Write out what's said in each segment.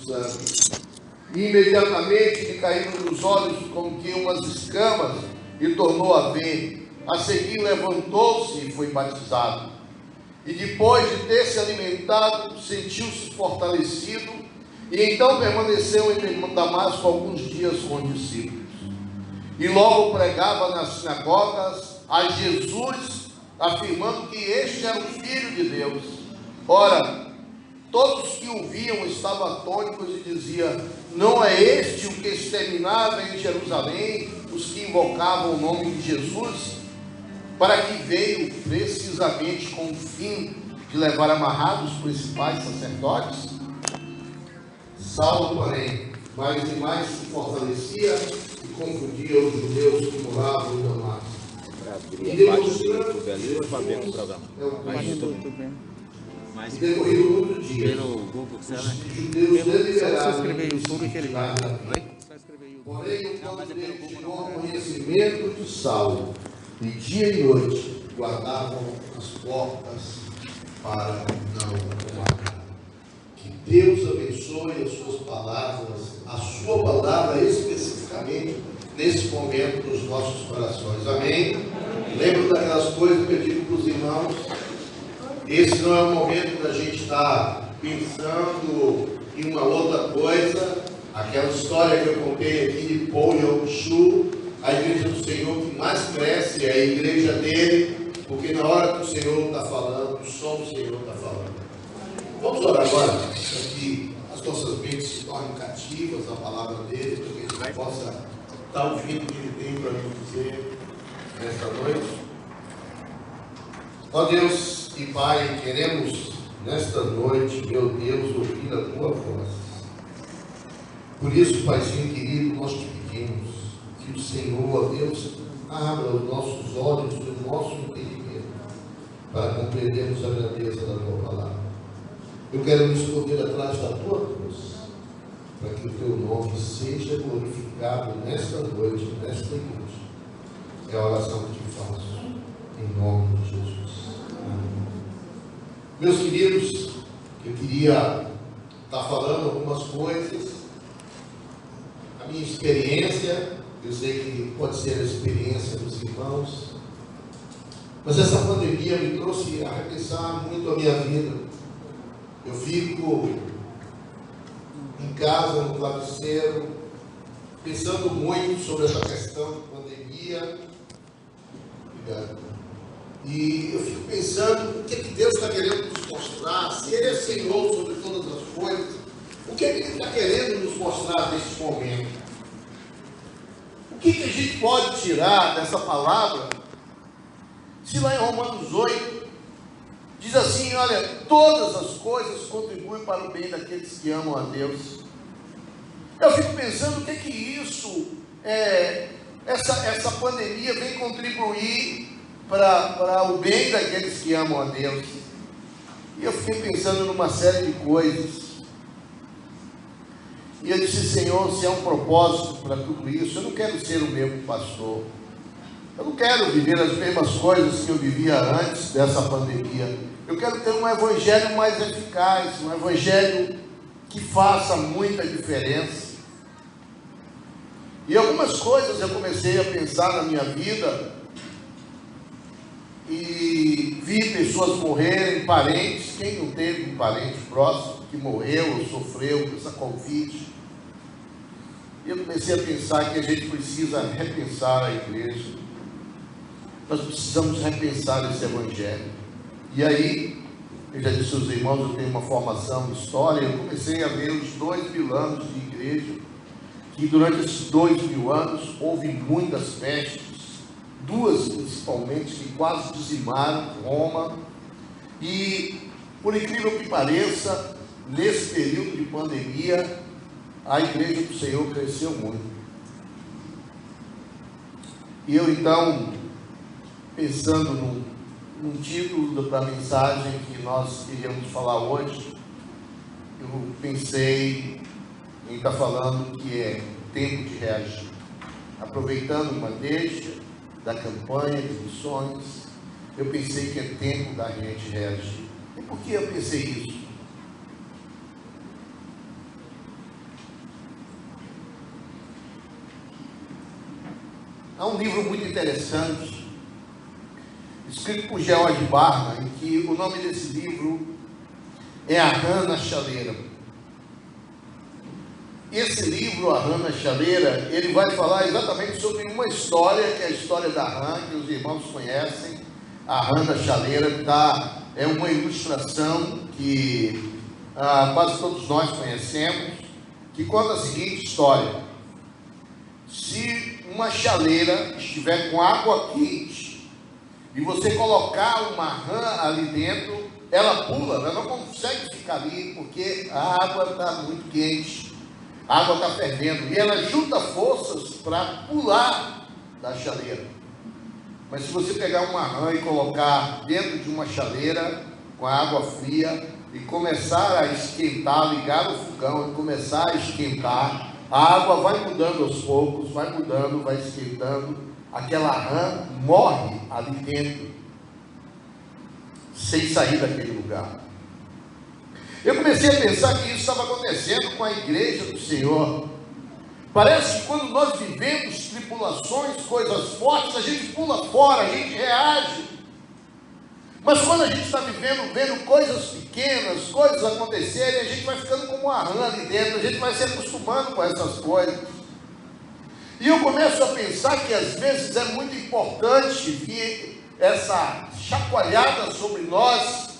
Santo. E imediatamente lhe caíram nos olhos como que umas escamas e tornou a ver. A seguir levantou-se e foi batizado. E depois de ter se alimentado, sentiu-se fortalecido, e então permaneceu em Damasco alguns dias com os discípulos. E logo pregava nas sinagogas a Jesus, afirmando que este era o Filho de Deus. Ora, todos que o viam estavam atônitos e diziam: não é este o que exterminava em Jerusalém os que invocavam o nome de Jesus? Para que veio precisamente com o fim de levar amarrados os principais sacerdotes? Saulo, porém, mais e mais se fortalecia e confundia os judeus que moravam em Damasco. E demonstrando que e decorrido muito dia, os judeus deliberaram porém o povo dele chegou ao conhecimento de Saulo, e dia e noite guardavam as portas para não o matar. Que Deus abençoe as suas palavras, a sua palavra especificamente nesse momento nos nossos corações. Amém? Lembro daquelas coisas que eu digo para os irmãos. Esse não é o momento da gente estar pensando em uma outra coisa. Aquela história que eu contei aqui de Paul Yong-Shu, a igreja do Senhor que mais cresce é a igreja dele, porque na hora que o Senhor está falando, o som do Senhor está falando. Vamos orar agora, para que as nossas mentes se tornem cativas à palavra dele, para que a gente possa estar ouvindo o que ele tem para nos dizer nesta noite. Ó Deus e Pai, queremos nesta noite, meu Deus, ouvir a tua voz. Por isso, Paizinho querido, nós te pedimos que o Senhor, ó Deus, abra os nossos olhos e o nosso entendimento para compreendermos a grandeza da tua palavra. Eu quero me esconder atrás da tua cruz, para que o teu nome seja glorificado nesta noite, nesta igreja. É a oração que te faço, em nome de Jesus. Amém. Meus queridos, eu queria estar falando algumas coisas. A minha experiência, eu sei que pode ser a experiência dos irmãos, mas essa pandemia me trouxe a repensar muito a minha vida. Eu fico em casa, no travesseiro, pensando muito sobre essa questão de pandemia. Obrigado. E eu fico pensando o que Deus está querendo nos mostrar, se Ele é Senhor sobre todas as coisas. O que Ele está querendo nos mostrar neste momento? O que a gente pode tirar dessa palavra? Se lá em Romanos 8, diz assim, olha, todas as coisas contribuem para o bem daqueles que amam a Deus. Eu fico pensando o que isso, essa pandemia vem contribuir para o bem daqueles que amam a Deus. E eu fiquei pensando numa série de coisas. E eu disse, Senhor, se há um propósito para tudo isso, eu não quero ser o mesmo pastor. Eu não quero viver as mesmas coisas que eu vivia antes dessa pandemia. Eu quero ter um evangelho mais eficaz, um evangelho que faça muita diferença. E algumas coisas eu comecei a pensar na minha vida e vi pessoas morrerem, parentes. Quem não teve um parente próximo que morreu ou sofreu com essa Covid? E eu comecei a pensar que a gente precisa repensar a igreja. Nós precisamos repensar esse evangelho. E aí, eu já disse aos irmãos, eu tenho uma formação em história, eu comecei a ver os 2000 anos de igreja, que durante esses 2000 anos houve muitas pestes, duas principalmente, que quase dizimaram Roma. E, por incrível que pareça, nesse período de pandemia, a igreja do Senhor cresceu muito. E eu então, pensando num título da mensagem que nós iríamos falar hoje, eu pensei em estar falando que é tempo de reagir. Aproveitando uma deixa da campanha de missões, eu pensei que é tempo da gente reagir. E por que eu pensei isso? Há um livro muito interessante, escrito por George Barna, em que o nome desse livro é A Rã na Chaleira. Esse livro, A Rã na Chaleira, ele vai falar exatamente sobre uma história, que é a história da rã, que os irmãos conhecem. A Rã na Chaleira é uma ilustração que quase todos nós conhecemos, que conta a seguinte história: se uma chaleira estiver com água quente e você colocar uma rã ali dentro, ela pula, ela não consegue ficar ali porque a água está muito quente, a água está fervendo, e ela junta forças para pular da chaleira. Mas se você pegar uma rã e colocar dentro de uma chaleira com a água fria e começar a esquentar, ligar o fogão e começar a esquentar, a água vai mudando aos poucos, vai mudando, vai esquentando, aquela rã morre ali dentro, sem sair daquele lugar. Eu comecei a pensar que isso estava acontecendo com a igreja do Senhor. Parece que quando nós vivemos tribulações, coisas fortes, a gente pula fora, a gente reage. Mas quando a gente está vendo coisas pequenas, coisas acontecerem, a gente vai ficando como uma rã ali dentro, a gente vai se acostumando com essas coisas. E eu começo a pensar que às vezes é muito importante vir essa chacoalhada sobre nós,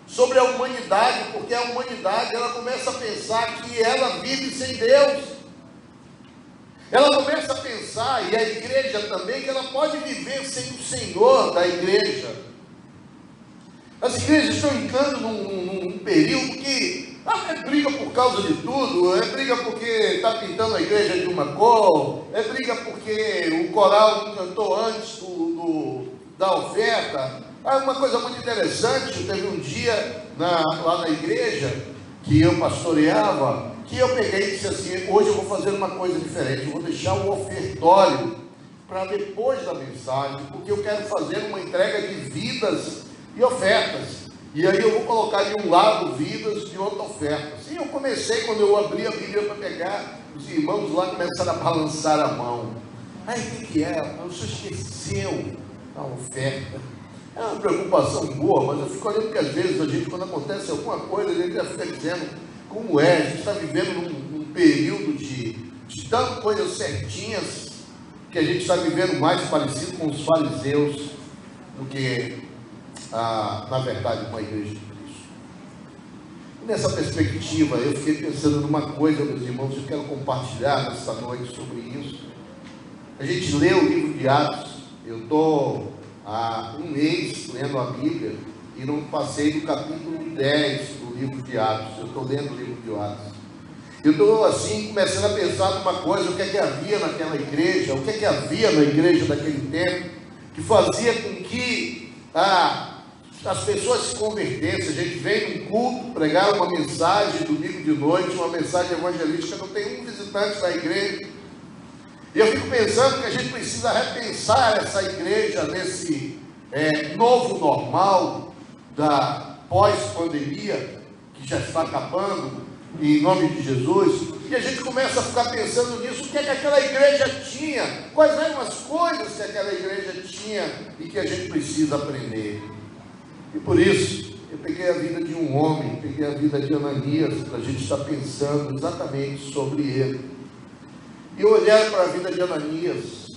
sobre a humanidade, porque a humanidade ela começa a pensar que ela vive sem Deus. Ela começa a pensar, e a igreja também, que ela pode viver sem o Senhor da igreja. As igrejas estão entrando num período que é briga por causa de tudo, é briga porque está pintando a igreja de uma cor, é briga porque o coral não cantou antes da oferta. Uma coisa muito interessante, teve um dia lá na igreja que eu pastoreava, que eu peguei e disse assim: hoje eu vou fazer uma coisa diferente, eu vou deixar o ofertório para depois da mensagem, porque eu quero fazer uma entrega de vidas e ofertas, e aí eu vou colocar de um lado vidas, de outro ofertas. E eu comecei, quando eu abri a Bíblia para pegar, os irmãos lá começaram a balançar a mão. Aí o que é? O senhor esqueceu a oferta. É uma preocupação boa, mas eu fico olhando que às vezes a gente, quando acontece alguma coisa, a gente já fica dizendo como é. A gente está vivendo num período de tantas coisas certinhas, que a gente está vivendo mais parecido com os fariseus do que, na verdade, com a igreja de Cristo. E nessa perspectiva, eu fiquei pensando numa coisa, meus irmãos, eu quero compartilhar nesta noite sobre isso. A gente lê o livro de Atos, eu estou há um mês lendo a Bíblia e não passei do capítulo 10 do livro de Atos. Eu estou lendo o livro de Atos. Eu estou assim começando a pensar numa coisa: o que é que havia naquela igreja, o que é que havia na igreja daquele tempo que fazia com que as pessoas se convertessem. A gente vem num culto pregar uma mensagem domingo de noite, uma mensagem evangelística, não tem um visitante na igreja. E eu fico pensando que a gente precisa repensar essa igreja nesse novo normal da pós-pandemia, que já está acabando, em nome de Jesus. E a gente começa a ficar pensando nisso: o que é que aquela igreja tinha, quais eram as coisas que aquela igreja tinha e que a gente precisa aprender. E por isso, eu peguei a vida de um homem, peguei a vida de Ananias, para a gente estar pensando exatamente sobre ele. E eu olhar para a vida de Ananias,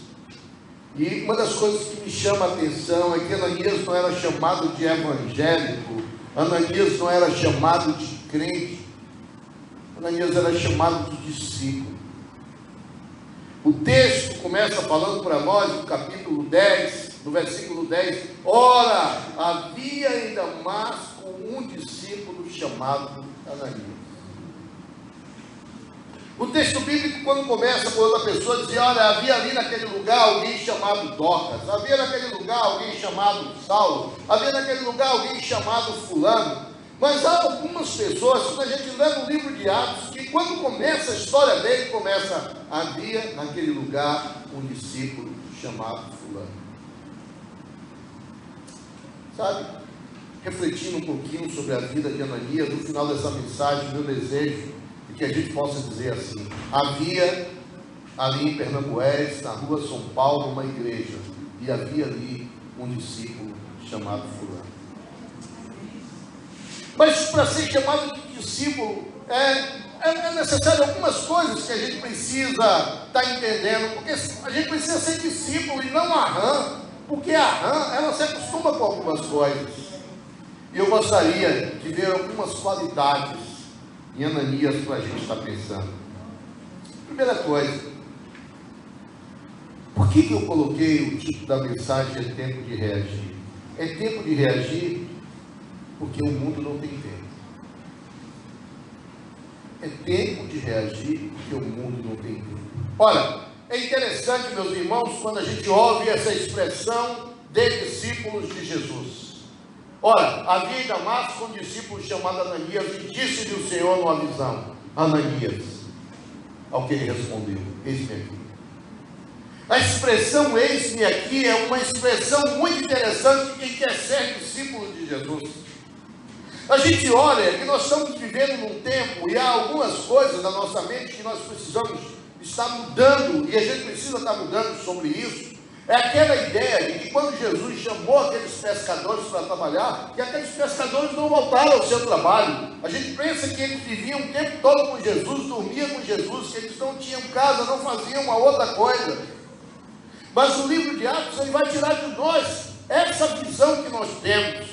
e uma das coisas que me chama a atenção é que Ananias não era chamado de evangélico, Ananias não era chamado de crente, Ananias era chamado de discípulo. O texto começa falando para nós, no capítulo 10, no versículo 10, ora, havia em Damasco um discípulo chamado Ananias. O texto bíblico, quando começa com outra pessoa, diz: olha, havia ali naquele lugar alguém chamado Dorcas, havia naquele lugar alguém chamado Saulo, havia naquele lugar alguém chamado fulano. Mas há algumas pessoas, quando a gente lê no livro de Atos, que quando começa a história dele, começa: havia naquele lugar um discípulo chamado fulano. Sabe, refletindo um pouquinho sobre a vida de Ananias, no final dessa mensagem, meu desejo que a gente possa dizer assim: havia ali em Pernambués, na rua São Paulo, uma igreja, e havia ali um discípulo chamado fulano. Mas para ser chamado de discípulo, é necessário algumas coisas que a gente precisa estar entendendo, porque a gente precisa ser discípulo e não a rã, porque a rã, ela se acostuma com algumas coisas. E eu gostaria de ver algumas qualidades em Ananias para a gente estar pensando. Primeira coisa, por que eu coloquei o título da mensagem é tempo de reagir? É tempo de reagir porque o mundo não tem tempo. É tempo de reagir porque o mundo não tem tempo. Olha, é interessante, meus irmãos, quando a gente ouve essa expressão de discípulos de Jesus. Ora, havia em Damasco um discípulo chamado Ananias e disse-lhe o Senhor numa visão: Ananias. Ao que ele respondeu: eis-me aqui. A expressão eis-me aqui é uma expressão muito interessante de quem quer ser discípulo de Jesus. A gente olha que nós estamos vivendo num tempo e há algumas coisas na nossa mente que nós precisamos estar mudando, e a gente precisa estar mudando sobre isso. É aquela ideia de que quando Jesus chamou aqueles pescadores para trabalhar, que aqueles pescadores não voltaram ao seu trabalho. A gente pensa que eles viviam o tempo todo com Jesus, dormiam com Jesus, que eles não tinham casa, não faziam uma outra coisa. Mas o livro de Atos, ele vai tirar de nós essa visão que nós temos,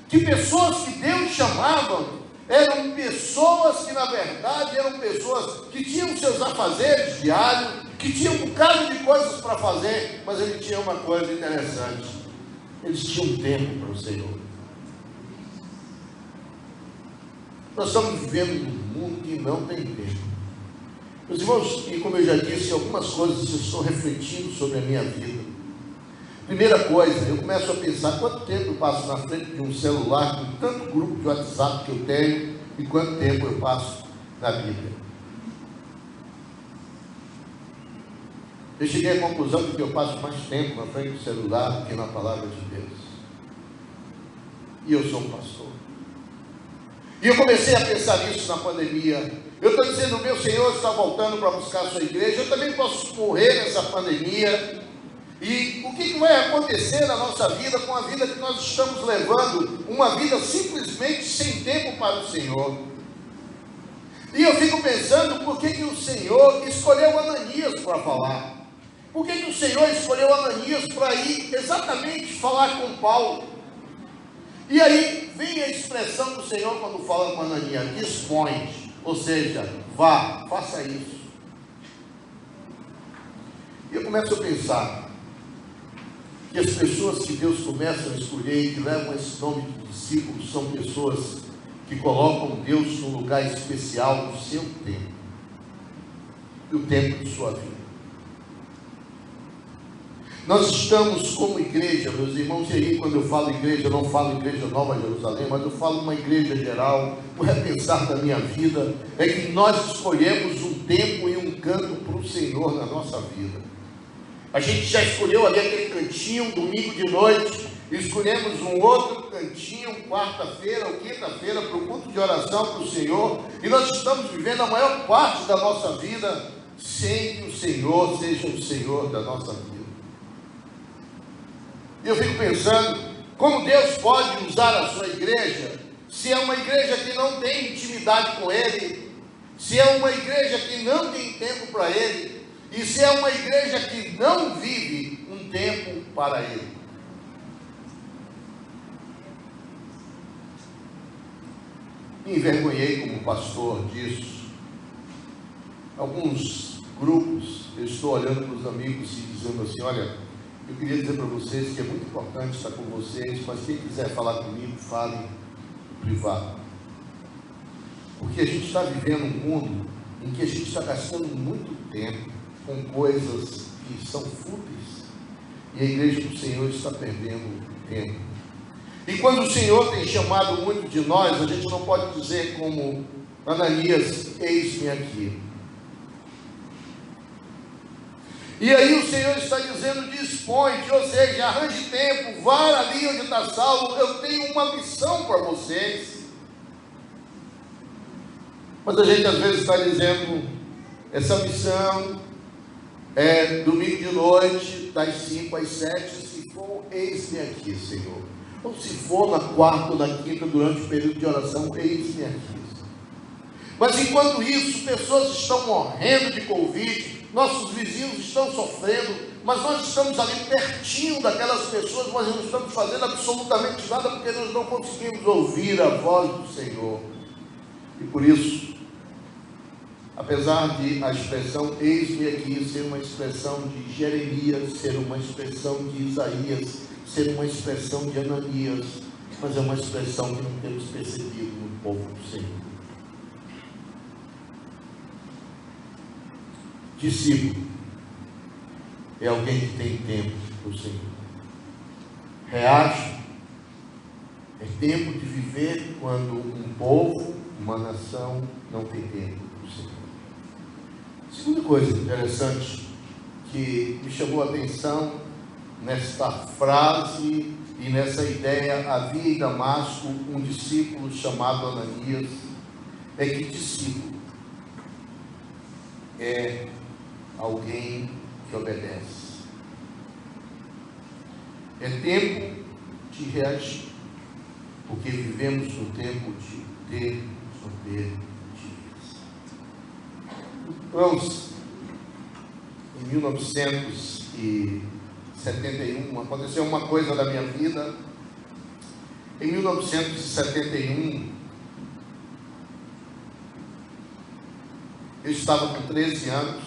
que pessoas que Deus chamavam eram pessoas que na verdade eram pessoas que tinham seus afazeres diários, que tinham um bocado de coisas para fazer, mas ele tinha uma coisa interessante: eles tinham tempo para o Senhor. Nós estamos vivendo num mundo que não tem tempo. Meus irmãos, e como eu já disse, algumas coisas eu estou refletindo sobre a minha vida. Primeira coisa, eu começo a pensar quanto tempo eu passo na frente de um celular, com tanto grupo de WhatsApp que eu tenho, e quanto tempo eu passo na Bíblia. Eu cheguei à conclusão de que eu passo mais tempo na frente do celular do que na palavra de Deus. E eu sou um pastor. E eu comecei a pensar nisso na pandemia. Eu estou dizendo, meu Senhor está voltando para buscar a sua igreja, eu também posso morrer nessa pandemia. E o que vai acontecer na nossa vida, com a vida que nós estamos levando, uma vida simplesmente sem tempo para o Senhor? E eu fico pensando, por que o Senhor escolheu Ananias para falar? Por que o Senhor escolheu Ananias para ir exatamente falar com Paulo? E aí vem a expressão do Senhor quando fala com Ananias: dispõe, ou seja, vá, faça isso. E eu começo a pensar que as pessoas que Deus começa a escolher e que levam esse nome de discípulos são pessoas que colocam Deus num lugar especial no seu tempo e o tempo de sua vida. Nós estamos como igreja, meus irmãos, e aí quando eu falo igreja, eu não falo igreja Nova Jerusalém, mas eu falo uma igreja geral. O repensar da minha vida é que nós escolhemos um tempo e um canto para o Senhor na nossa vida. A gente já escolheu ali aquele cantinho, domingo de noite, escolhemos um outro cantinho, quarta-feira ou quinta-feira, para o culto de oração para o Senhor, e nós estamos vivendo a maior parte da nossa vida sem que o Senhor seja o Senhor da nossa vida. E eu fico pensando, como Deus pode usar a sua igreja, se é uma igreja que não tem intimidade com Ele, se é uma igreja que não tem tempo para Ele, e se é uma igreja que não vive um tempo para Ele. Me envergonhei como pastor disso. Alguns grupos, eu estou olhando para os amigos e dizendo assim: olha, eu queria dizer para vocês que é muito importante estar com vocês, mas quem quiser falar comigo, fale no privado. Porque a gente está vivendo um mundo em que a gente está gastando muito tempo com coisas que são fúteis, e a igreja do Senhor está perdendo tempo. E quando o Senhor tem chamado muito de nós, a gente não pode dizer como Ananias: eis-me aqui. E aí o Senhor está dizendo: dispõe-te, ou seja, arranje tempo, vá ali onde está Saulo, eu tenho uma missão para vocês. Mas a gente às vezes está dizendo: essa missão domingo de noite, das 5 às 7, se for, eis-me aqui, Senhor. Ou se for na quarta ou na quinta, durante o período de oração, eis-me aqui. Mas enquanto isso, pessoas estão morrendo de Covid, nossos vizinhos estão sofrendo, mas nós estamos ali pertinho daquelas pessoas, mas não estamos fazendo absolutamente nada, porque nós não conseguimos ouvir a voz do Senhor. E por isso, apesar de a expressão eis-me aqui ser uma expressão de Jeremias, ser uma expressão de Isaías, ser uma expressão de Ananias, mas é uma expressão que não temos percebido no povo do Senhor. Discípulo é alguém que tem tempo para o Senhor. Reage. É tempo de viver quando um povo, uma nação, não tem tempo para o Senhor. Segunda coisa interessante que me chamou a atenção nesta frase e nessa ideia: havia em Damasco um discípulo chamado Ananias. É que discípulo é alguém que obedece. É tempo de reagir, porque vivemos no tempo de desobediência. Vamos, em 1971, aconteceu uma coisa da minha vida. Em 1971, eu estava com 13 anos,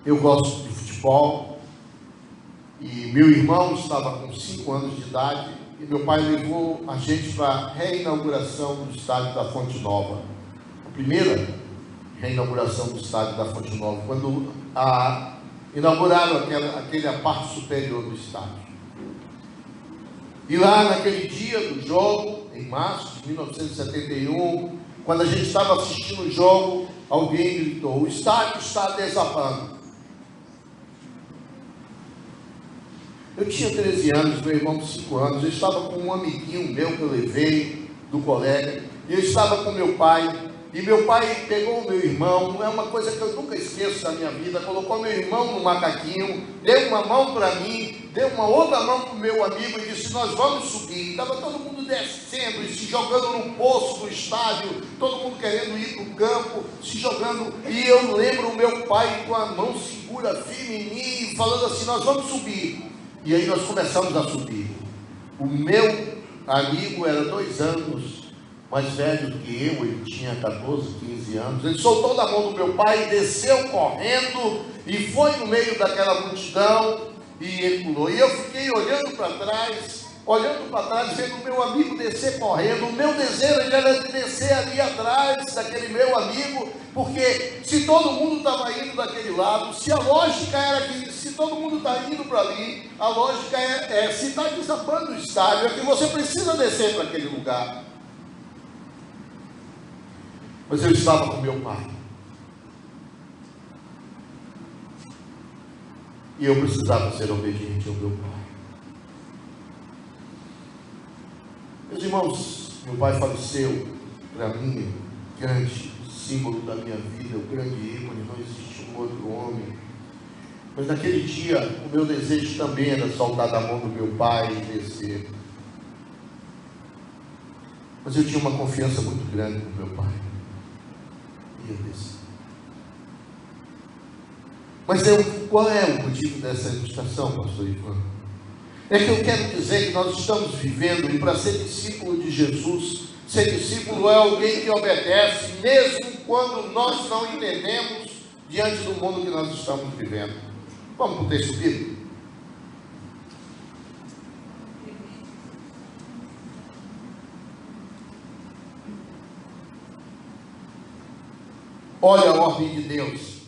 eu gosto de futebol, e meu irmão estava com 5 anos de idade, e meu pai levou a gente para a reinauguração do estádio da Fonte Nova. A primeira reinauguração do estádio da Fonte Nova, quando inauguraram aquela parte superior do estádio. E lá naquele dia do jogo, em março de 1971, quando a gente estava assistindo o jogo, alguém gritou: o estádio está desabando. Eu tinha 13 anos, meu irmão com 5 anos, eu estava com um amiguinho meu que eu levei, do colega, e eu estava com meu pai, e meu pai pegou o meu irmão, é uma coisa que eu nunca esqueço da minha vida, colocou meu irmão no macaquinho, deu uma mão para mim, deu uma outra mão para o meu amigo e disse: nós vamos subir. Estava todo mundo descendo e se jogando no poço do estádio, todo mundo querendo ir para o campo, se jogando, e eu lembro o meu pai com a mão segura, firme em mim, falando assim: nós vamos subir. E aí nós começamos a subir. O meu amigo era 2 anos mais velho do que eu, ele tinha 14, 15 anos. Ele soltou da mão do meu pai, desceu correndo e foi no meio daquela multidão e ele pulou. E eu fiquei olhando para trás, vendo o meu amigo descer correndo. O meu desejo era de descer ali atrás daquele meu amigo, porque se todo mundo estava indo daquele lado, se a lógica era que se todo mundo está indo para ali, a lógica se está desabando o estádio, é que você precisa descer para aquele lugar. Mas eu estava com meu pai, e eu precisava ser obediente ao meu pai. Meus irmãos, meu pai faleceu. Para mim, grande símbolo da minha vida, o grande ícone, não existe um outro homem. Mas naquele dia, o meu desejo também era soltar da mão do meu pai e descer. Mas eu tinha uma confiança muito grande no meu pai. Ia descer. Mas qual é o motivo dessa ilustração, pastor Ivan? É que eu quero dizer que nós estamos vivendo, e para ser discípulo de Jesus, ser discípulo é alguém que obedece, mesmo quando nós não entendemos, diante do mundo que nós estamos vivendo. Vamos para o texto bíblico? Olha a ordem de Deus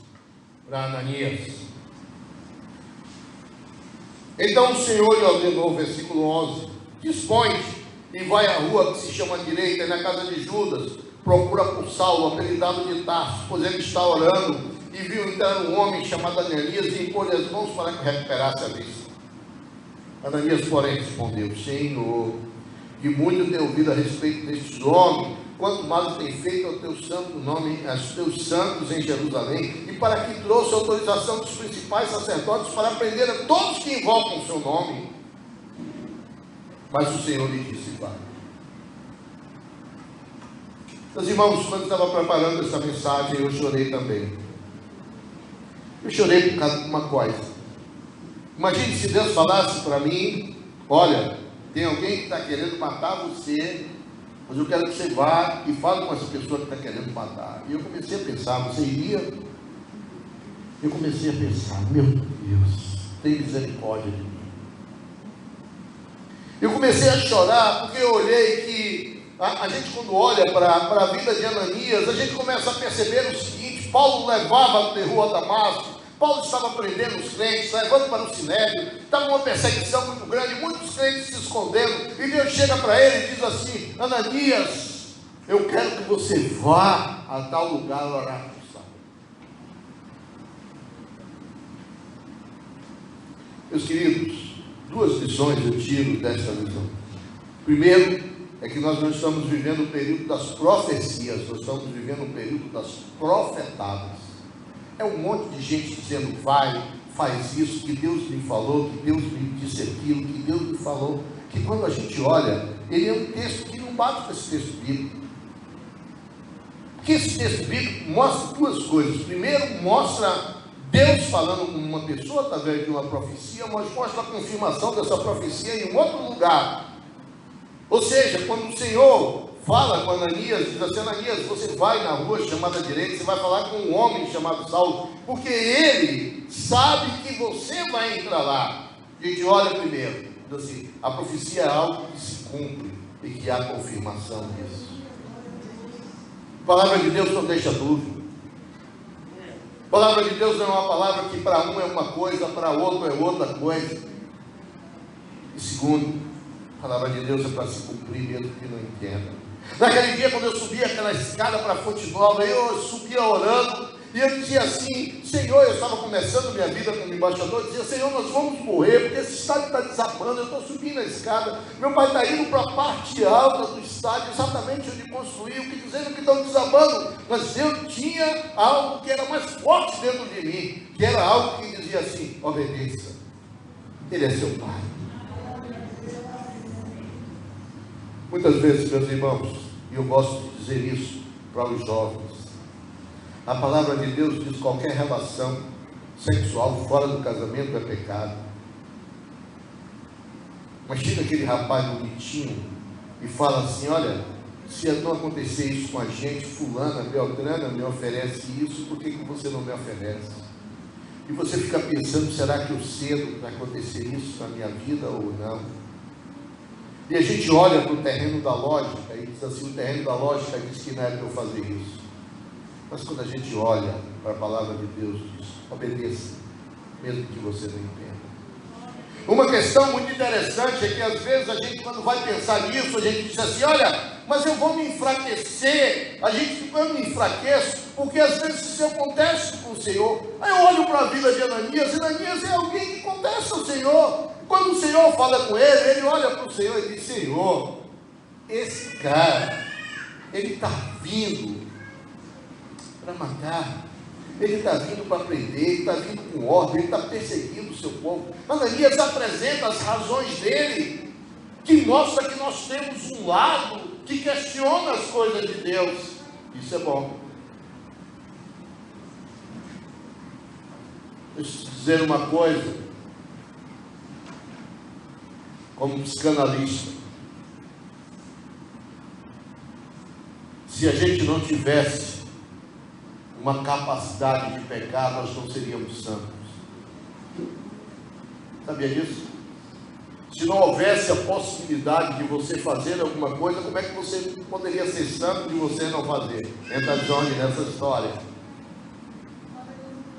para Ananias. Então o Senhor lhe ordenou, versículo 11: dispõe-te e vai à rua que se chama direita, e na casa de Judas, procura por Saulo, apelidado de Tarso, pois ele está orando, e viu entrar um homem chamado Ananias e impôs as mãos para que recuperasse a vista. Ananias, porém, respondeu: Senhor, que muito tenho ouvido a respeito deste homem, quanto mais tem feito ao teu santo nome, aos teus santos em Jerusalém, e para que trouxe autorização dos principais sacerdotes para prender a todos que invocam o seu nome. Mas o Senhor lhe disse: vai. Meus irmãos, quando estava preparando essa mensagem, eu chorei também. Eu chorei por causa de uma coisa. Imagine se Deus falasse para mim: olha, tem alguém que está querendo matar você, mas eu quero que você vá e fale com essa pessoa que está querendo matar. E eu comecei a pensar: você iria? Eu comecei a pensar: meu Deus, tem misericórdia de mim. Eu comecei a chorar porque eu olhei que a gente, quando olha para a vida de Ananias, a gente começa a perceber o seguinte: Paulo levava de rua a Damasco, Paulo estava prendendo os crentes, levando para o Sinédrio, estava uma perseguição muito grande, muitos crentes se escondendo, e Deus chega para ele e diz assim: Ananias, eu quero que você vá a tal lugar orar por Saulo. Meus queridos, duas lições eu tiro desta visão. Primeiro, é que nós não estamos vivendo o período das profecias, nós estamos vivendo o período das profetadas. É um monte de gente dizendo: vai, faz isso, que Deus me falou, que Deus me disse aquilo, que Deus me falou. Que quando a gente olha, ele é um texto que não bate com esse texto bíblico. Porque esse texto bíblico mostra duas coisas. Primeiro, mostra Deus falando com uma pessoa através de uma profecia, mas mostra a confirmação dessa profecia em um outro lugar. Ou seja, quando o Senhor fala com Ananias, diz assim: Ananias, você vai na rua chamada direita, você vai falar com um homem chamado Saulo, porque ele sabe que você vai entrar lá. A gente olha primeiro, diz assim: a profecia é algo que se cumpre e que há confirmação disso. A palavra de Deus não deixa dúvida. A palavra de Deus não é uma palavra que para um é uma coisa, para outro é outra coisa. E segundo, a palavra de Deus é para se cumprir mesmo que não entenda. Naquele dia, quando eu subia aquela escada para a Fonte Nova, eu subia orando, e eu dizia assim: Senhor, eu estava começando minha vida como embaixador, eu dizia: Senhor, nós vamos morrer, porque esse estádio está desabando, eu estou subindo a escada, meu pai está indo para a parte alta do estádio, exatamente onde construiu, que dizendo que estão desabando, mas eu tinha algo que era mais forte dentro de mim, que era algo que dizia assim: obedeça, ele é seu pai. Muitas vezes, meus irmãos, e eu gosto de dizer isso para os jovens, a palavra de Deus diz: qualquer relação sexual fora do casamento é pecado. Mas chega aquele rapaz bonitinho e fala assim: olha, se não acontecer isso com a gente, fulana, beltrana me oferece isso, por que você não me oferece? E você fica pensando: será que eu cedo para acontecer isso na minha vida ou não? E a gente olha para o terreno da lógica e diz assim: o terreno da lógica diz que não é para eu fazer isso. Mas quando a gente olha para a palavra de Deus, diz: obedeça, mesmo que você não entenda. Uma questão muito interessante é que às vezes a gente, quando vai pensar nisso, a gente diz assim: olha, mas eu vou me enfraquecer. Eu me enfraqueço porque às vezes isso acontece com o Senhor. Aí eu olho para a vida de Ananias, e Ananias é alguém que contesta o Senhor. Quando o Senhor fala com ele, ele olha para o Senhor e diz: Senhor, esse cara, ele está vindo para matar, ele está vindo para prender, ele está vindo com ordem, ele está perseguindo o seu povo. Ananias apresenta as razões dele, que mostra que nós temos um lado que questiona as coisas de Deus. Isso é bom. Deixa eu te dizer uma coisa. Como psicanalista, se a gente não tivesse uma capacidade de pecar, nós não seríamos santos. Sabia disso? Se não houvesse a possibilidade de você fazer alguma coisa, como é que você poderia ser santo de você não fazer? Entra Johnny nessa história.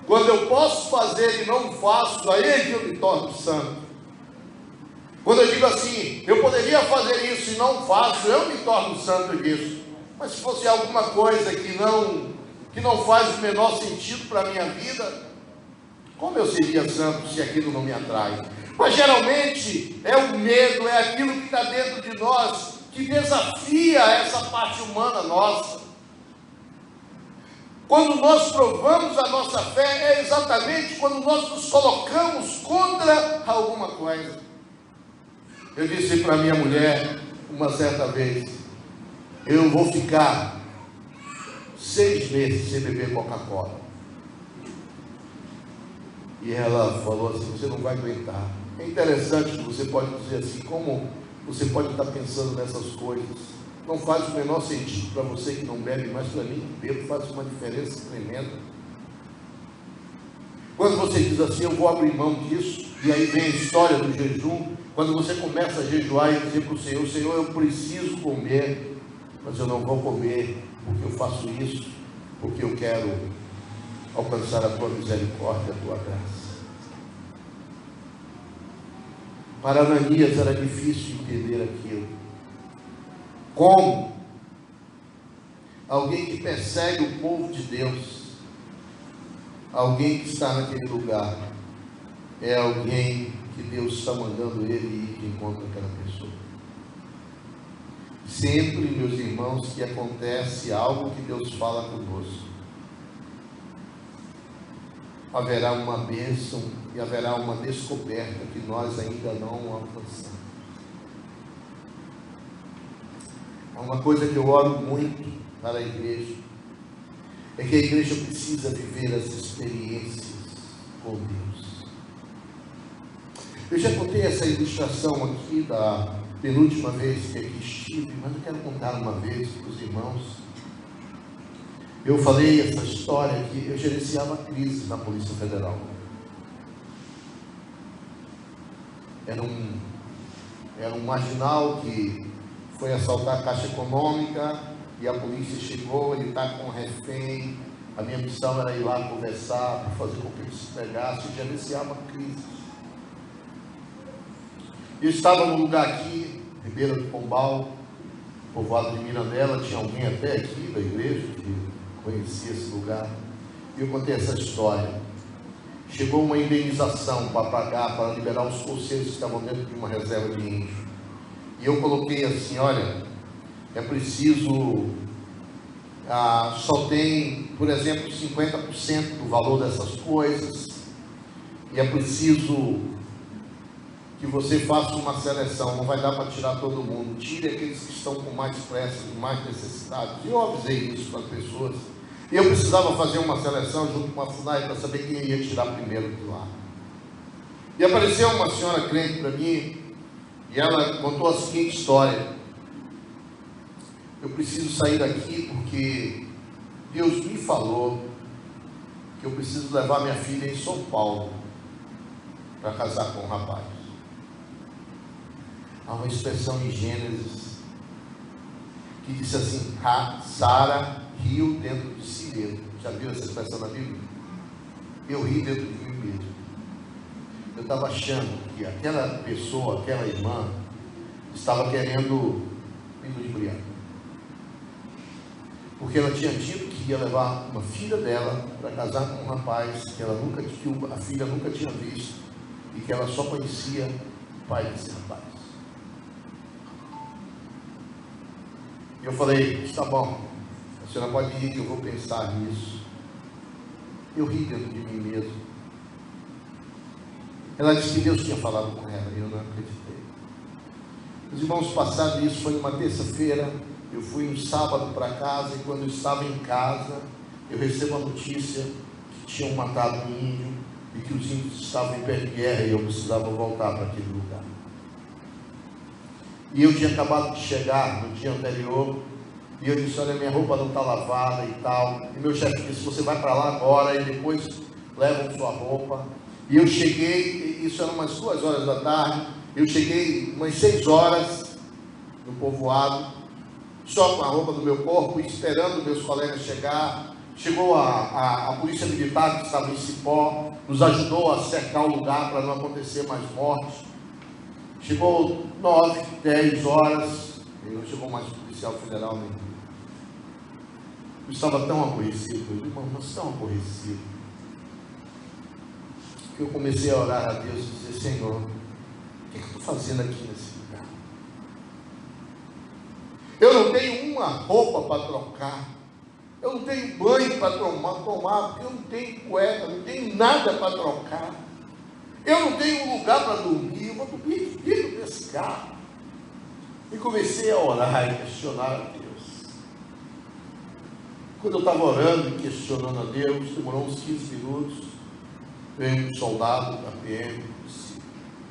Quando eu posso fazer e não faço, aí é que eu me torno santo. Quando eu digo assim: eu poderia fazer isso e não faço, eu me torno santo disso. Mas se fosse alguma coisa que não faz o menor sentido para a minha vida, como eu seria santo se aquilo não me atrai? Mas geralmente é o medo, é aquilo que está dentro de nós, que desafia essa parte humana nossa. Quando nós provamos a nossa fé, é exatamente quando nós nos colocamos contra alguma coisa. Eu disse para minha mulher, uma certa vez, eu vou ficar 6 meses sem beber Coca-Cola. E ela falou assim, você não vai aguentar. É interessante que você pode dizer assim, como você pode estar pensando nessas coisas. Não faz o menor sentido para você que não bebe, mas para mim, bebo faz uma diferença tremenda. Quando você diz assim, eu vou abrir mão disso, e aí vem a história do jejum, quando você começa a jejuar e dizer para o Senhor, Senhor, eu preciso comer, mas eu não vou comer, porque eu faço isso, porque eu quero alcançar a tua misericórdia, a tua graça. Para Ananias era difícil entender aquilo. Como alguém que persegue o povo de Deus, alguém que está naquele lugar, é alguém que Deus está mandando ele ir de encontro àquela pessoa. Sempre, meus irmãos, que acontece algo que Deus fala conosco, haverá uma bênção e haverá uma descoberta que nós ainda não alcançamos. É uma coisa que eu oro muito para a igreja, é que a igreja precisa viver as experiências com Deus. Eu já contei essa ilustração aqui da penúltima vez que aqui estive, mas eu quero contar uma vez para os irmãos. Eu falei essa história que eu gerenciava crise na Polícia Federal. Era um marginal que foi assaltar a Caixa Econômica e a polícia chegou, ele está com um refém. A minha missão era ir lá conversar, para fazer com que ele se pegasse, e gerenciava crise. Eu estava num lugar aqui, Ribeira do Pombal, povoado de Mirandela, tinha alguém até aqui da igreja que conhecia esse lugar, e eu contei essa história. Chegou uma indenização para pagar, para liberar os conceitos que estavam dentro de uma reserva de índio, e eu coloquei assim, olha, é preciso, só tem, por exemplo, 50% do valor dessas coisas, e é preciso que você faça uma seleção, não vai dar para tirar todo mundo, tire aqueles que estão com mais pressa, com mais necessidade. E eu avisei isso para as pessoas, e eu precisava fazer uma seleção junto com a FUNAI para saber quem ia tirar primeiro de lá. E apareceu uma senhora crente para mim, e ela contou a seguinte história: eu preciso sair daqui porque Deus me falou que eu preciso levar minha filha em São Paulo para casar com um rapaz. Há uma expressão em Gênesis que diz assim, Sara riu dentro de si mesmo. Já viu essa expressão na Bíblia? Eu ri dentro de mim mesmo. Eu estava achando que aquela pessoa, aquela irmã, estava querendo me ludibriar. Porque ela tinha dito que ia levar uma filha dela para casar com um rapaz que a filha nunca tinha visto e que ela só conhecia o pai desse rapaz. E eu falei, está bom, a senhora pode ir que eu vou pensar nisso. Eu ri dentro de mim mesmo. Ela disse que Deus tinha falado com ela e eu não acreditei. Os irmãos passaram, isso foi numa terça-feira. Eu fui um sábado para casa e quando eu estava em casa, eu recebo a notícia que tinham matado um índio e que os índios estavam em pé de guerra e eu precisava voltar para aquele lugar. E eu tinha acabado de chegar no dia anterior e eu disse, olha, minha roupa não está lavada e tal. E meu chefe disse, você vai para lá agora e depois levam sua roupa. E eu cheguei, isso era umas 2 horas da tarde, eu cheguei umas 6 horas no povoado, só com a roupa do meu corpo, esperando meus colegas chegar. Chegou a polícia militar que estava em Cipó, nos ajudou a cercar o lugar para não acontecer mais mortes. Chegou 9, 10 horas, e não chegou mais policial federal nenhum. Eu estava tão aborrecido, irmão, mas tão aborrecido, que eu comecei a orar a Deus e dizer, Senhor, o que eu estou fazendo aqui nesse lugar? uma roupa para trocar, eu não tenho banho para tomar, porque eu não tenho cueca, não tenho nada para trocar, eu não tenho um lugar para dormir, eu vou dormir dentro desse carro. E comecei a orar e questionar a Deus. Quando eu estava orando e questionando a Deus, demorou uns 15 minutos, veio um soldado da PM e disse: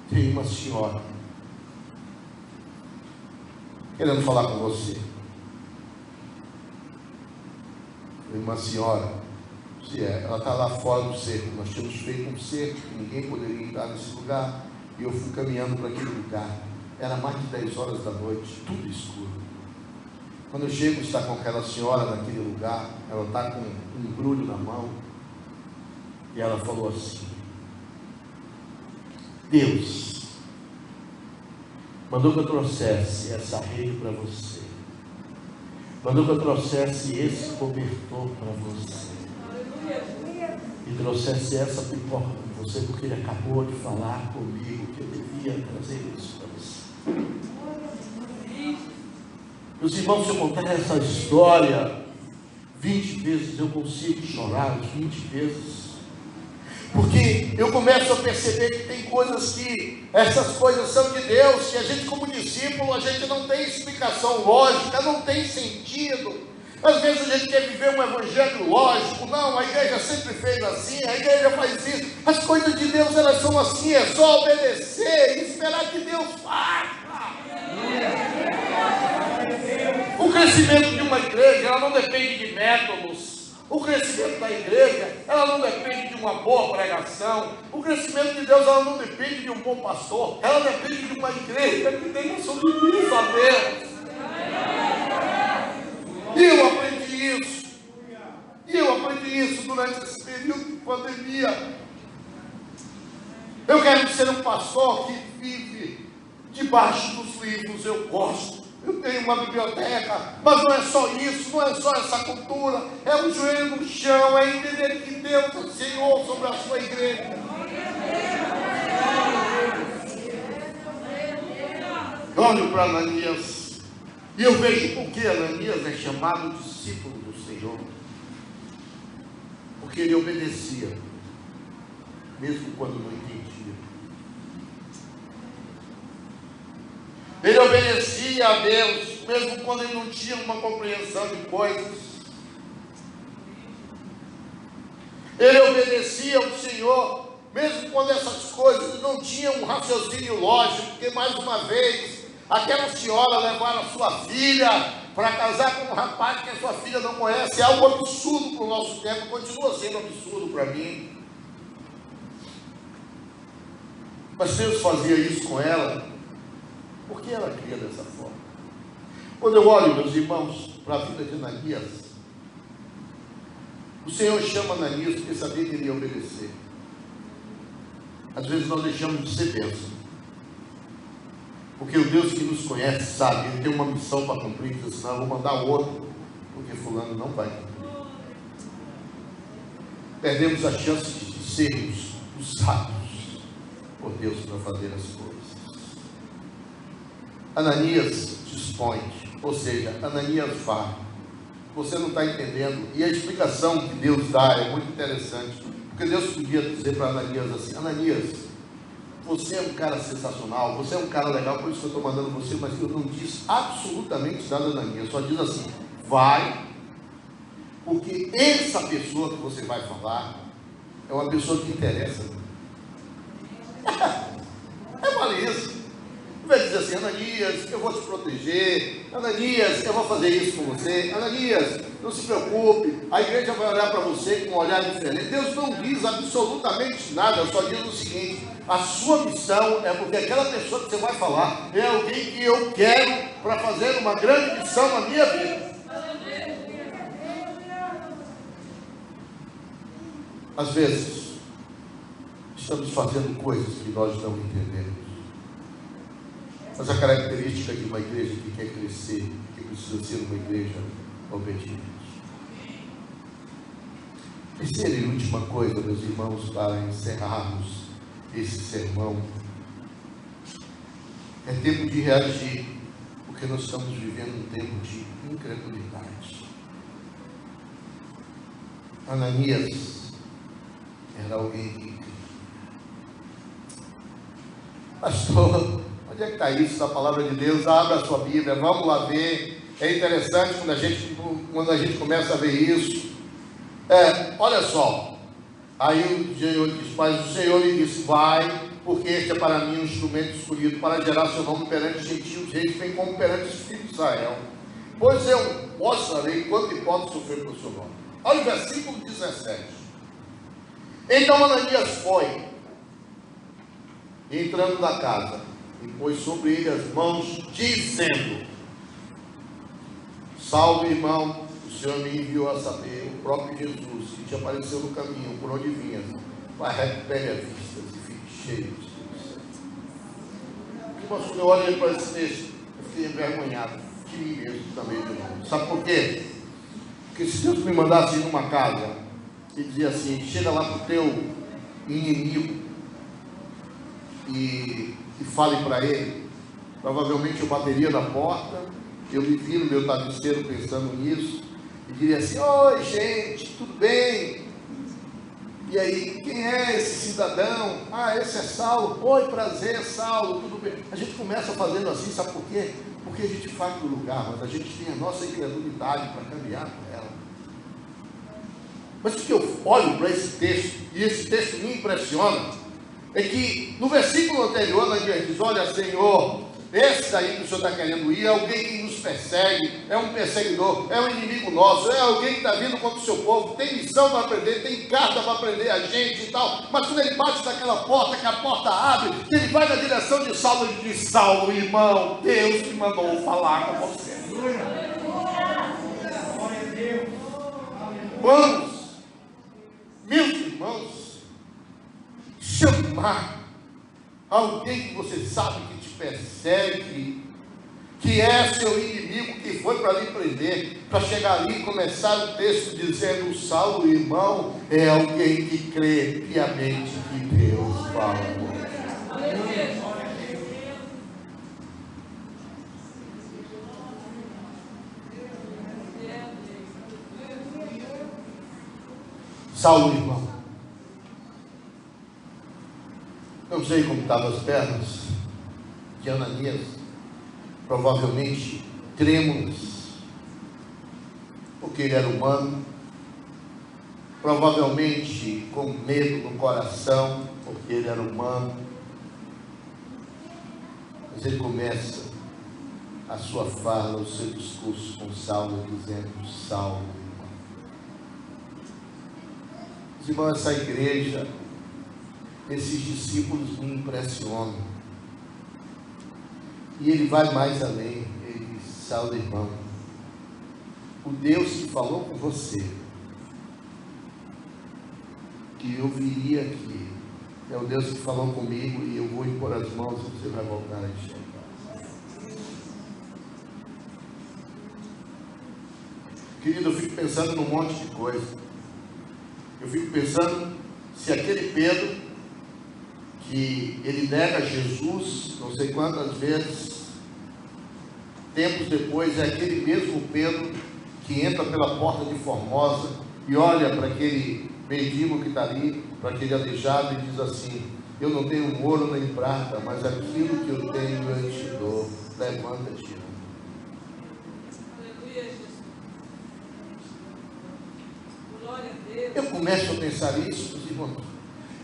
tem uma senhora querendo falar com você. Falei: uma senhora? Se é, ela está lá fora do cerco. Nós tínhamos feito um cerco, que ninguém poderia entrar nesse lugar, e eu fui caminhando para aquele lugar. Era mais de 10 horas da noite, tudo escuro. Quando eu chego, está com aquela senhora naquele lugar, ela está com um embrulho na mão, e ela falou assim: Deus mandou que eu trouxesse essa rede para você, mandou que eu trouxesse esse cobertor para você, e trouxesse essa pipoca para você, porque ele acabou de falar comigo que eu devia trazer isso para você. Meus irmãos, se eu contar essa história 20 vezes, eu consigo chorar 20 vezes, porque eu começo a perceber que tem coisas que, essas coisas são de Deus, que a gente como discípulo, a gente não tem explicação lógica, não tem sentido. Às vezes a gente quer viver um evangelho lógico. Não, a igreja sempre fez assim, a igreja faz isso. As coisas de Deus, elas são assim, é só obedecer e esperar que Deus faça. O crescimento de uma igreja, ela não depende de métodos. O crescimento da igreja, ela não depende de uma boa pregação. O crescimento de Deus, ela não depende de um bom pastor. Ela depende de uma igreja que tenha submissa a Deus. E eu aprendi isso durante esse período de pandemia. Eu quero ser um pastor que vive debaixo dos livros. Eu gosto, eu tenho uma biblioteca, mas não é só isso, não é só essa cultura, é o joelho no chão, é entender que Deus é Senhor sobre a sua igreja. Eu olho para Ananias e eu vejo por que Ananias é chamado discípulo do Senhor. Porque ele obedecia, mesmo quando não entendia. Ele obedecia a Deus, mesmo quando ele não tinha uma compreensão de coisas. Ele obedecia ao Senhor, mesmo quando essas coisas não tinham um raciocínio lógico, porque mais uma vez, aquela senhora levar a sua filha para casar com um rapaz que a sua filha não conhece, é algo absurdo para o nosso tempo, continua sendo absurdo para mim. Mas Deus fazia isso com ela, porque ela cria dessa forma. Quando eu olho, meus irmãos, para a vida de Ananias, o Senhor chama Ananias porque sabia que ele ia obedecer. Às vezes nós deixamos de ser bênção, porque o Deus que nos conhece sabe, ele tem uma missão para cumprir, diz assim: não, eu vou mandar outro, porque fulano não vai cumprir. Perdemos a chance de sermos usados por Deus para fazer as coisas. Ananias dispõe, ou seja, Ananias vai. Você não está entendendo, e a explicação que Deus dá é muito interessante, porque Deus podia dizer para Ananias assim: Ananias, você é um cara sensacional, você é um cara legal, por isso que eu estou mandando você, mas eu não disse absolutamente nada na minha, só diz assim: vai, porque essa pessoa que você vai falar é uma pessoa que interessa. Vale isso. Vai dizer assim: Ananias, eu vou te proteger, Ananias, eu vou fazer isso com você, Ananias, não se preocupe, a igreja vai olhar para você com um olhar diferente. Deus não diz absolutamente nada, só diz o seguinte: a sua missão é porque aquela pessoa que você vai falar é alguém que eu quero para fazer uma grande missão na minha vida. Às vezes estamos fazendo coisas que nós não entendemos, mas a característica de uma igreja que quer crescer, que precisa ser uma igreja obediente. Terceira e última coisa, meus irmãos, para encerrarmos esse sermão, é tempo de reagir. O Porque nós estamos vivendo um tempo de incredulidade. Ananias era alguém que cria. Pastor, onde é que está isso na palavra de Deus? Abra a sua Bíblia, vamos lá ver. É interessante quando a gente começa a ver isso. Olha só. Aí o Senhor diz, mas o Senhor lhe disse, vai, porque este é para mim um instrumento escolhido para gerar seu nome perante os gentios, reis, bem como perante os filhos de Israel. Pois eu mostrarei quanto importa sofrer pelo seu nome. Olha o versículo 17. Então Ananias foi, entrando na casa, e pôs sobre ele as mãos, dizendo: Salve, irmão, o Senhor me enviou a saber, o próprio Jesus, que te apareceu no caminho, por onde vinhas, vai, recupere a vista e fique cheio de Espírito Santo. Quando eu olhei para esse texto, eu fiquei envergonhado de mim mesmo também de novo. Sabe por quê? Porque se Deus me mandasse ir numa casa e dizia assim: chega lá para o teu inimigo e fale para ele, provavelmente eu bateria na porta, eu me vi no meu travesseiro pensando nisso, e diria assim: oi gente, tudo bem? E aí, quem é esse cidadão? Ah, esse é Saulo. Oi, prazer, Saulo, tudo bem? A gente começa fazendo assim, sabe por quê? Porque a gente faz do lugar, mas a gente tem a nossa incredulidade para caminhar com ela. Mas o que eu olho para esse texto, e esse texto me impressiona, é que no versículo anterior, Ananias diz: olha, Senhor, esse daí que o Senhor está querendo ir é alguém que nos persegue, é um perseguidor, é um inimigo nosso, é alguém que está vindo contra o seu povo, tem missão para prender, tem carta para prender a gente e tal. Mas quando ele bate naquela porta, que a porta abre, que ele vai na direção de Saulo, ele diz: Saulo, irmão, Deus te mandou falar com você. Vamos, meus irmãos, chamar alguém que você sabe que te persegue, que é seu inimigo, que foi para lhe prender, para chegar ali e começar o texto dizendo: Saulo, irmão, é alguém que crê piamente que Deus fala com ele. Saulo, irmão, não sei como estavam as pernas de Ananias, provavelmente trêmulas, porque ele era humano, provavelmente com medo no coração, porque ele era humano. Mas ele começa a sua fala, o seu discurso com Saulo, dizendo: Saulo, irmãos, essa igreja, esses discípulos me impressionam. E ele vai mais além. Ele diz: Saulo, irmão, o Deus que falou com você, que eu viria aqui, é o Deus que falou comigo, e eu vou impor as mãos e você vai voltar a enxergar. Querido, eu fico pensando num monte de coisa. Eu fico pensando se aquele Pedro, que ele nega Jesus não sei quantas vezes, tempos depois, é aquele mesmo Pedro que entra pela porta de Formosa e olha para aquele mendigo que está ali, para aquele aleijado, e diz assim: eu não tenho ouro nem prata, mas aquilo que eu tenho eu te dou, levanta-te. Eu começo a pensar isso, meus irmãos.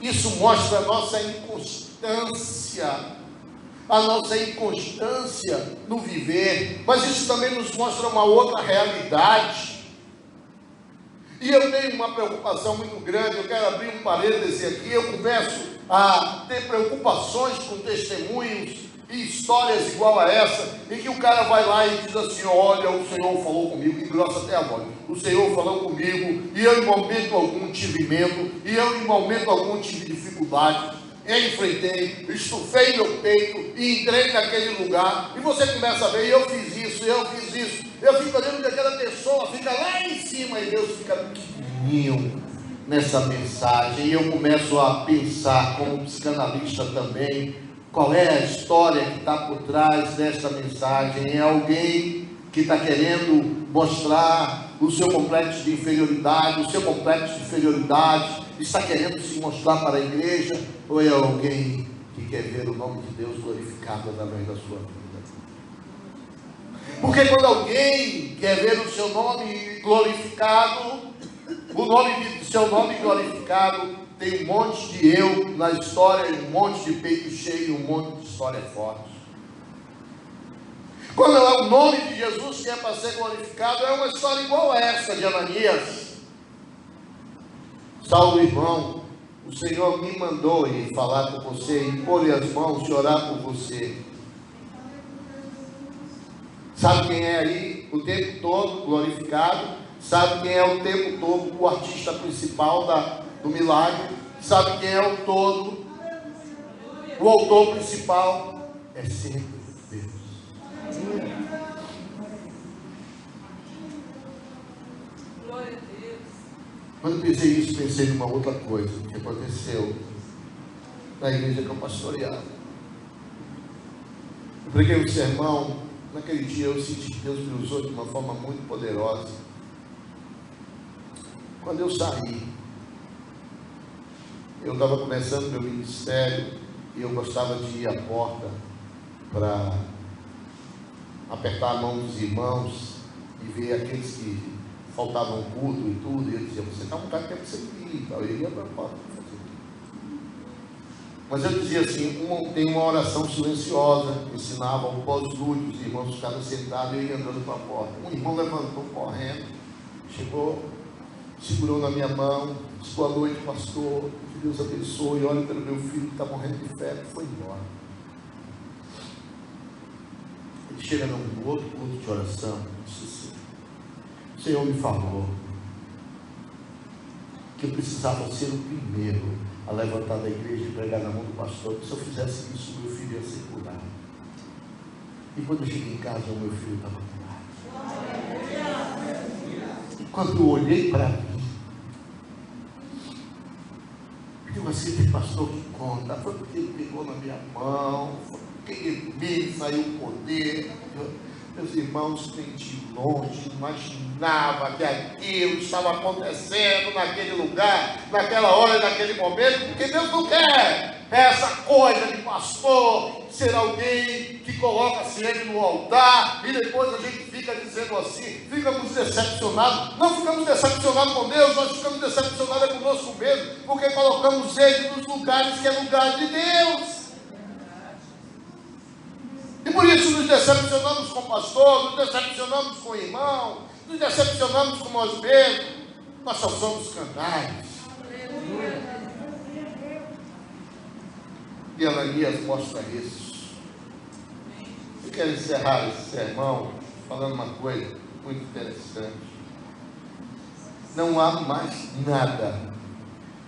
Isso mostra a nossa inconstância no viver, mas isso também nos mostra uma outra realidade. E eu tenho uma preocupação muito grande. Eu quero abrir um parêntese aqui. Eu começo a ter preocupações com testemunhos e histórias igual a essa, em que o cara vai lá e diz assim: olha, o Senhor falou comigo, e grossa até a voz, o Senhor falou comigo, e eu em momento algum tive medo, e eu em momento algum tive dificuldade, eu enfrentei, estufei meu peito e entrei naquele lugar. E você começa a ver: eu fiz isso, eu fiz isso. Eu fico olhando que aquela pessoa fica lá em cima e Deus fica pequenininho nessa mensagem. E eu começo a pensar, como psicanalista também, Qual é a história que está por trás desta mensagem? É alguém que está querendo mostrar o seu complexo de inferioridade, está querendo se mostrar para a igreja, ou é alguém que quer ver o nome de Deus glorificado através da sua vida? Porque quando alguém quer ver o seu nome glorificado, seu nome glorificado, tem um monte de eu na história, um monte de peito cheio, um monte de história forte. Quando é o nome de Jesus que é para ser glorificado, é uma história igual a essa de Ananias. Saulo, irmão, o Senhor me mandou ir falar com você, e pôr as mãos e orar por você. Sabe quem é aí o tempo todo glorificado? Sabe quem é o tempo todo o artista principal do milagre? Sabe quem é o todo? O autor principal é sempre Deus. Glória a Deus. Quando eu pensei isso, pensei numa outra coisa que aconteceu na igreja que eu pastoreava. Eu preguei um sermão. Naquele dia eu senti que Deus me usou de uma forma muito poderosa. Quando eu saí, eu estava começando meu ministério e eu gostava de ir à porta para apertar a mão dos irmãos e ver aqueles que faltavam culto e tudo. E eu dizia: você está um cara que quer você ir e tal. Eu ia para a porta para fazer. Mas eu dizia assim: tem uma oração silenciosa, ensinava o pós-lúdio, os irmãos ficavam sentados e eu ia andando para a porta. Um irmão levantou correndo, chegou, segurou na minha mão, disse: boa noite, pastor, que Deus abençoe, olha pelo meu filho que está morrendo de febre, e foi embora. Ele chega num outro culto de oração e disse assim: o Senhor me falou que eu precisava ser o primeiro a levantar da igreja e pregar na mão do pastor, que se eu fizesse isso, meu filho ia ser curado. E quando eu cheguei em casa, o meu filho estava curado. E quando eu olhei para mim, digo assim: tem pastor que conta, foi porque ele pegou na minha mão, foi porque ele me saiu o poder. Meus irmãos, vêm de longe, imaginava que aquilo estava acontecendo naquele lugar, naquela hora e naquele momento, porque Deus não quer essa coisa de pastor ser alguém que coloca-se ele no altar e depois a gente fica dizendo assim, ficamos decepcionados. Não ficamos decepcionados com Deus, nós ficamos decepcionados conosco mesmo, porque colocamos ele nos lugares que é lugar de Deus. E por isso nos decepcionamos com o pastor, nos decepcionamos com o irmão, nos decepcionamos com nós mesmos. Nós só somos canais. E Ananias mostra isso. Eu quero encerrar esse sermão falando uma coisa muito interessante. Não há mais nada,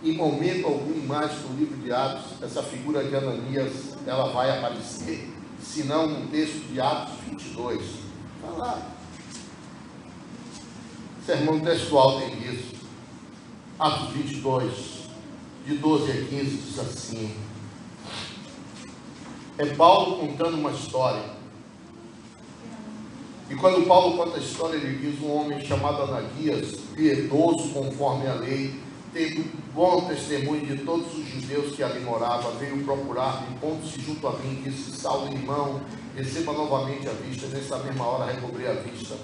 em momento algum mais no livro de Atos, essa figura de Ananias, ela vai aparecer, senão no texto de Atos 22. Está lá. Sermão textual tem isso. Atos 22, de 12 a 15, diz assim. É Paulo contando uma história. E quando Paulo conta a história, ele diz: um homem chamado Ananias, piedoso conforme a lei, tendo bom testemunho de todos os judeus que ali moravam, veio procurar-me, pondo-se junto a mim, disse: Saulo, irmão, receba novamente a vista. Nessa mesma hora recobrei a vista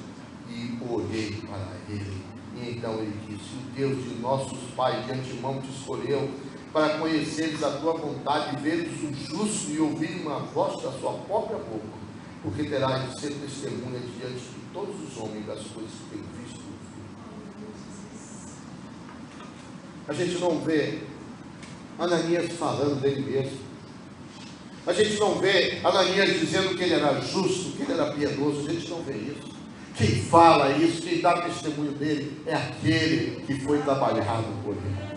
e olhei para ele. E então ele disse: o Deus de nossos pais de antemão te escolheu para conheceres a tua vontade, veres o justo e ouvir uma voz da sua própria boca, porque terás de ser testemunha diante de todos os homens das coisas que tem visto. A gente não vê Ananias falando dele mesmo. A gente não vê Ananias dizendo que ele era justo, que ele era piedoso. A gente não vê isso. Quem fala isso, quem dá testemunho dele, é aquele que foi trabalhado por ele.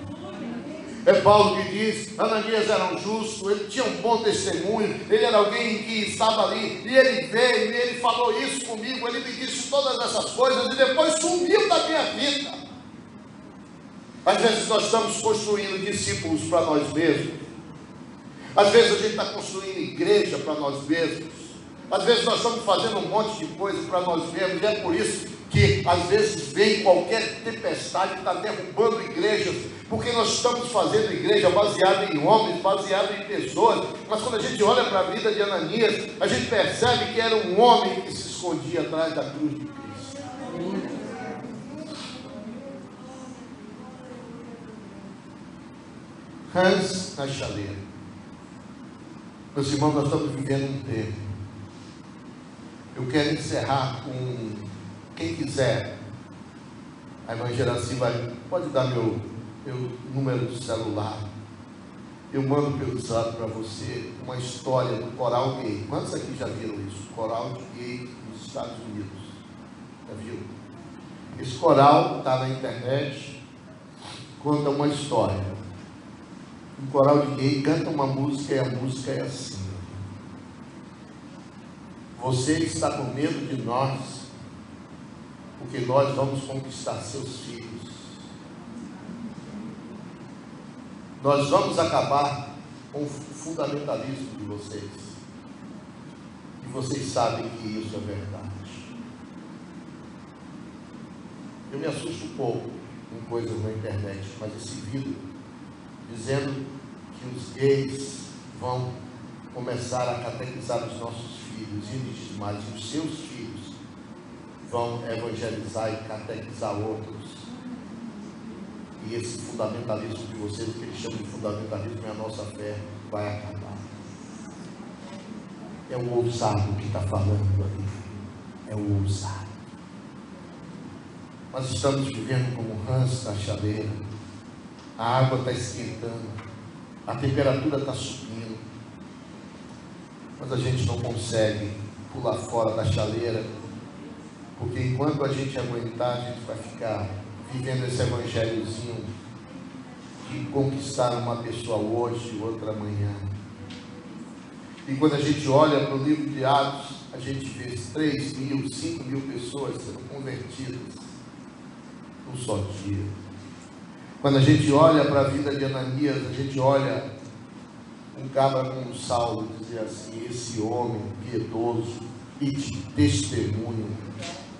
É Paulo que diz: Ananias era um justo, ele tinha um bom testemunho, ele era alguém que estava ali, e ele veio, e ele falou isso comigo, ele me disse todas essas coisas, e depois sumiu da minha vida. Às vezes nós estamos construindo discípulos para nós mesmos, Às vezes a gente está construindo igreja para nós mesmos. Às vezes nós estamos fazendo um monte de coisa para nós mesmos. E é por isso que às vezes vem qualquer tempestade que está derrubando igrejas, porque nós estamos fazendo igreja baseada em homens, baseada em pessoas. Mas quando a gente olha para a vida de Ananias, a gente percebe que era um homem que se escondia atrás da cruz de Cristo. Hans na chaleira. Meus irmãos, nós estamos vivendo um tempo. Eu quero encerrar com quem quiser. A Evangelaci pode dar meu número de celular. Eu mando pelo zap para você uma história do coral gay. Quantos aqui já viram isso? Coral de gay nos Estados Unidos. Já viu? Esse coral está na internet. Conta uma história. Um coral de gay canta uma música e a música é assim: você está com medo de nós, porque nós vamos conquistar seus filhos. Nós vamos acabar com o fundamentalismo de vocês. E vocês sabem que isso é verdade. Eu me assusto um pouco com coisas na internet, mas esse vídeo dizendo que os gays vão começar a catequizar os nossos filhos, e eles dizem mais, os seus filhos vão evangelizar e catequizar outros. E esse fundamentalismo de vocês, o que eles chamam de fundamentalismo, é a nossa fé, vai acabar. É o ousado que está falando ali. É o ousado. Nós estamos vivendo como rãs na chaleira. A água está esquentando. A temperatura está subindo. Mas a gente não consegue pular fora da chaleira. Porque enquanto a gente aguentar, a gente vai ficar vivendo esse evangelhozinho de conquistar uma pessoa hoje, outra amanhã. E quando a gente olha para o livro de Atos, a gente vê 3.000, 5.000 pessoas sendo convertidas num só dia. Quando a gente olha para a vida de Ananias, a gente olha um cabra como Saulo, dizer assim: esse homem piedoso e de testemunho,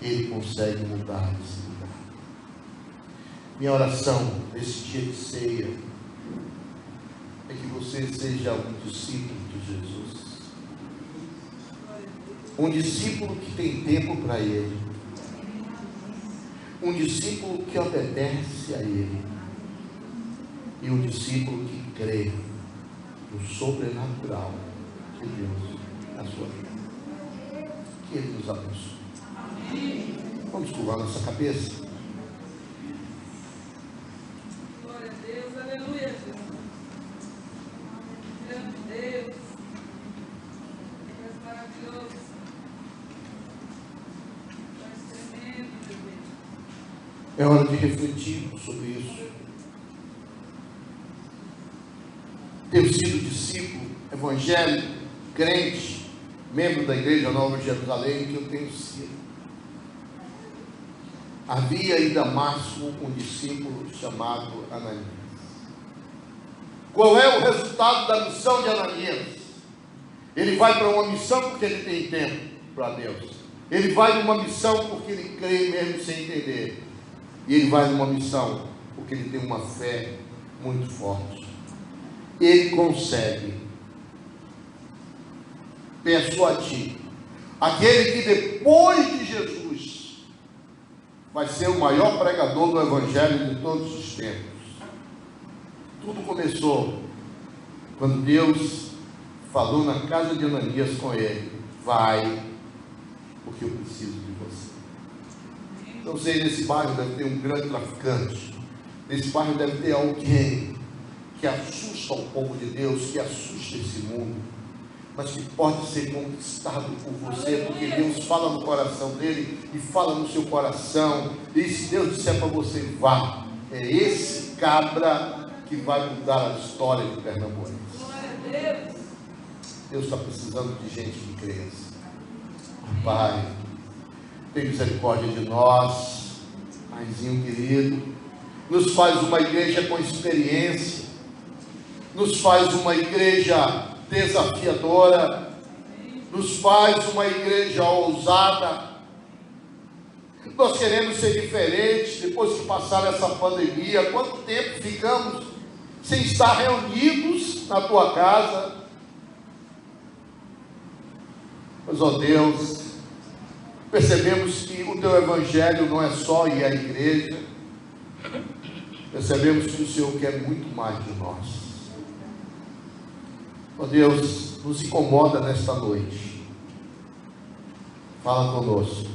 ele consegue mudar esse lugar. Minha oração nesse dia de ceia é que você seja um discípulo de Jesus, um discípulo que tem tempo para Ele, um discípulo que obedece a Ele, e um discípulo que crê no sobrenatural de Deus na sua vida. Que Ele nos abençoe. Amém. Vamos curvar nossa cabeça. Glória a Deus, aleluia, Jesus. Grande Deus, Deus maravilhoso, Deus tremendo, meu Deus. É hora de refletir sobre isso. Ter sido discípulo, evangélico, crente, membro da Igreja Nova de Jerusalém, que eu tenho sido. Havia em Damasco um discípulo chamado Ananias. Qual é o resultado da missão de Ananias? Ele vai para uma missão porque ele tem tempo para Deus. Ele vai numa missão porque ele crê mesmo sem entender. E ele vai numa missão porque ele tem uma fé muito forte. Ele consegue persuadir aquele que depois de Jesus vai ser o maior pregador do Evangelho de todos os tempos. Tudo começou quando Deus falou na casa de Ananias com ele: vai, porque eu preciso de você. Não sei, nesse bairro deve ter um grande traficante, nesse bairro deve ter alguém que assusta o povo de Deus, que assusta esse mundo, mas que pode ser conquistado por você, porque Deus fala no coração dele e fala no seu coração. E se Deus disser para você, vá, é esse cabra que vai mudar a história de Pernambuco. Deus está precisando de gente que cresça. Pai, tem misericórdia de nós, Paizinho querido, nos faz uma igreja com experiência, nos faz uma igreja desafiadora, nos faz uma igreja ousada. Nós queremos ser diferentes depois de passar essa pandemia. Quanto tempo ficamos sem estar reunidos na tua casa? Mas, ó Deus, percebemos que o teu evangelho não é só ir à igreja. Percebemos que o Senhor quer muito mais de nós. Ó Deus, nos incomoda nesta noite. Fala conosco,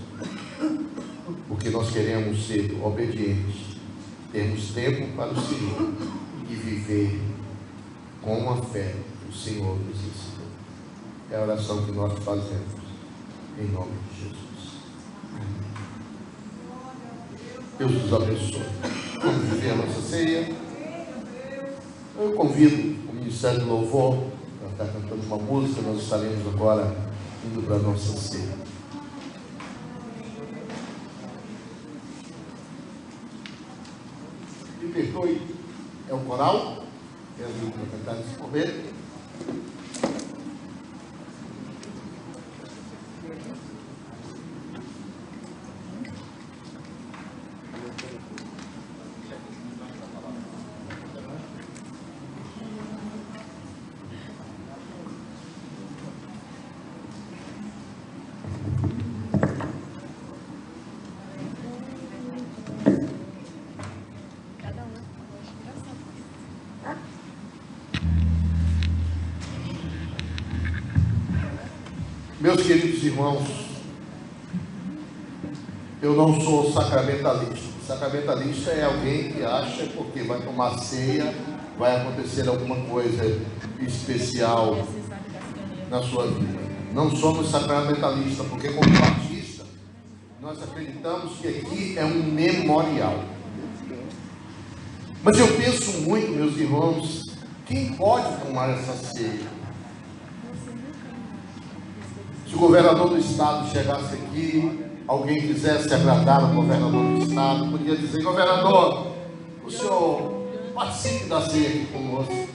porque nós queremos ser obedientes, termos tempo para o Senhor e viver com a fé que o Senhor nos ensinou. É a oração que nós fazemos, em nome de Jesus. Deus nos abençoe. Vamos viver a nossa ceia. Eu convido o Ministério do Louvor para estar cantando uma música. Nós estaremos agora indo para a nossa ceia. Me perdoe, é o coral? Quero cantar nesse momento. Meus queridos irmãos, eu não sou sacramentalista. Sacramentalista é alguém que acha que porque vai tomar ceia, vai acontecer alguma coisa especial na sua vida. Não somos sacramentalistas, porque como batista, nós acreditamos que aqui é um memorial. Mas eu penso muito, meus irmãos, quem pode tomar essa ceia? Se o governador do estado chegasse aqui, alguém quisesse agradar o governador do estado, podia dizer: governador, o senhor participe da ceia aqui conosco.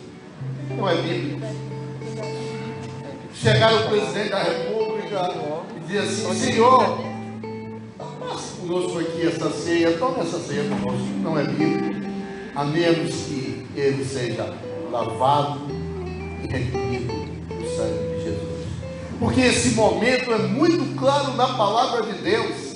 Não é bíblico. Chegar o presidente da república e dizer assim: senhor, passe conosco aqui essa ceia, tome essa ceia conosco. Não é bíblico, a menos que ele seja lavado e redimido no sangue de Jesus. Porque esse momento é muito claro na palavra de Deus.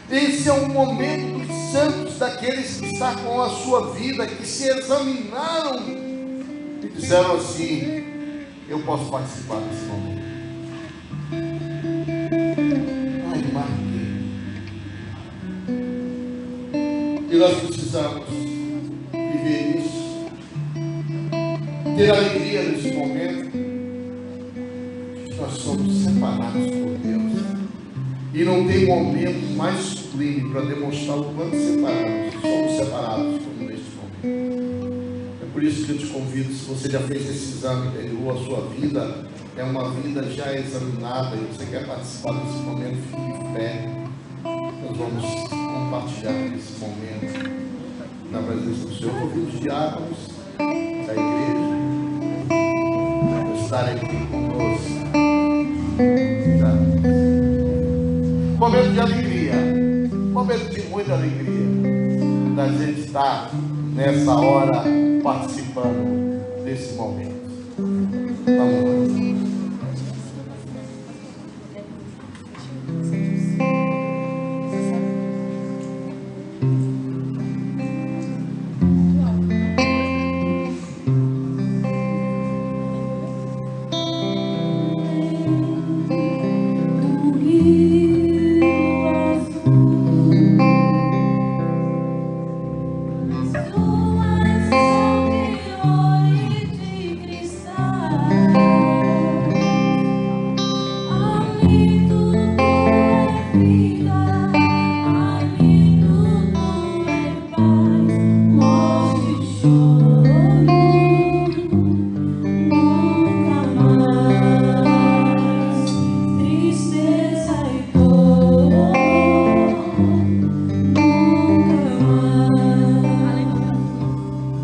Esse é um momento dos santos, daqueles que estão com a sua vida, que se examinaram e disseram assim: eu posso participar desse momento. Ai, Marquinhos. E nós precisamos viver isso, ter alegria nesse momento. Nós somos separados por Deus, e não tem momento mais sublime para demonstrar o quanto somos separados como neste momento. É por isso que eu te convido, se você já fez esse exame interior, a sua vida é uma vida já examinada e você quer participar desse momento, fique em pé. Nós vamos compartilhar esse momento na presença do Senhor. Convido os diáconos da igreja para estarem aqui conosco. Momento de alegria, momento de muita alegria, da gente estar nessa hora participando desse momento. Vamos lá.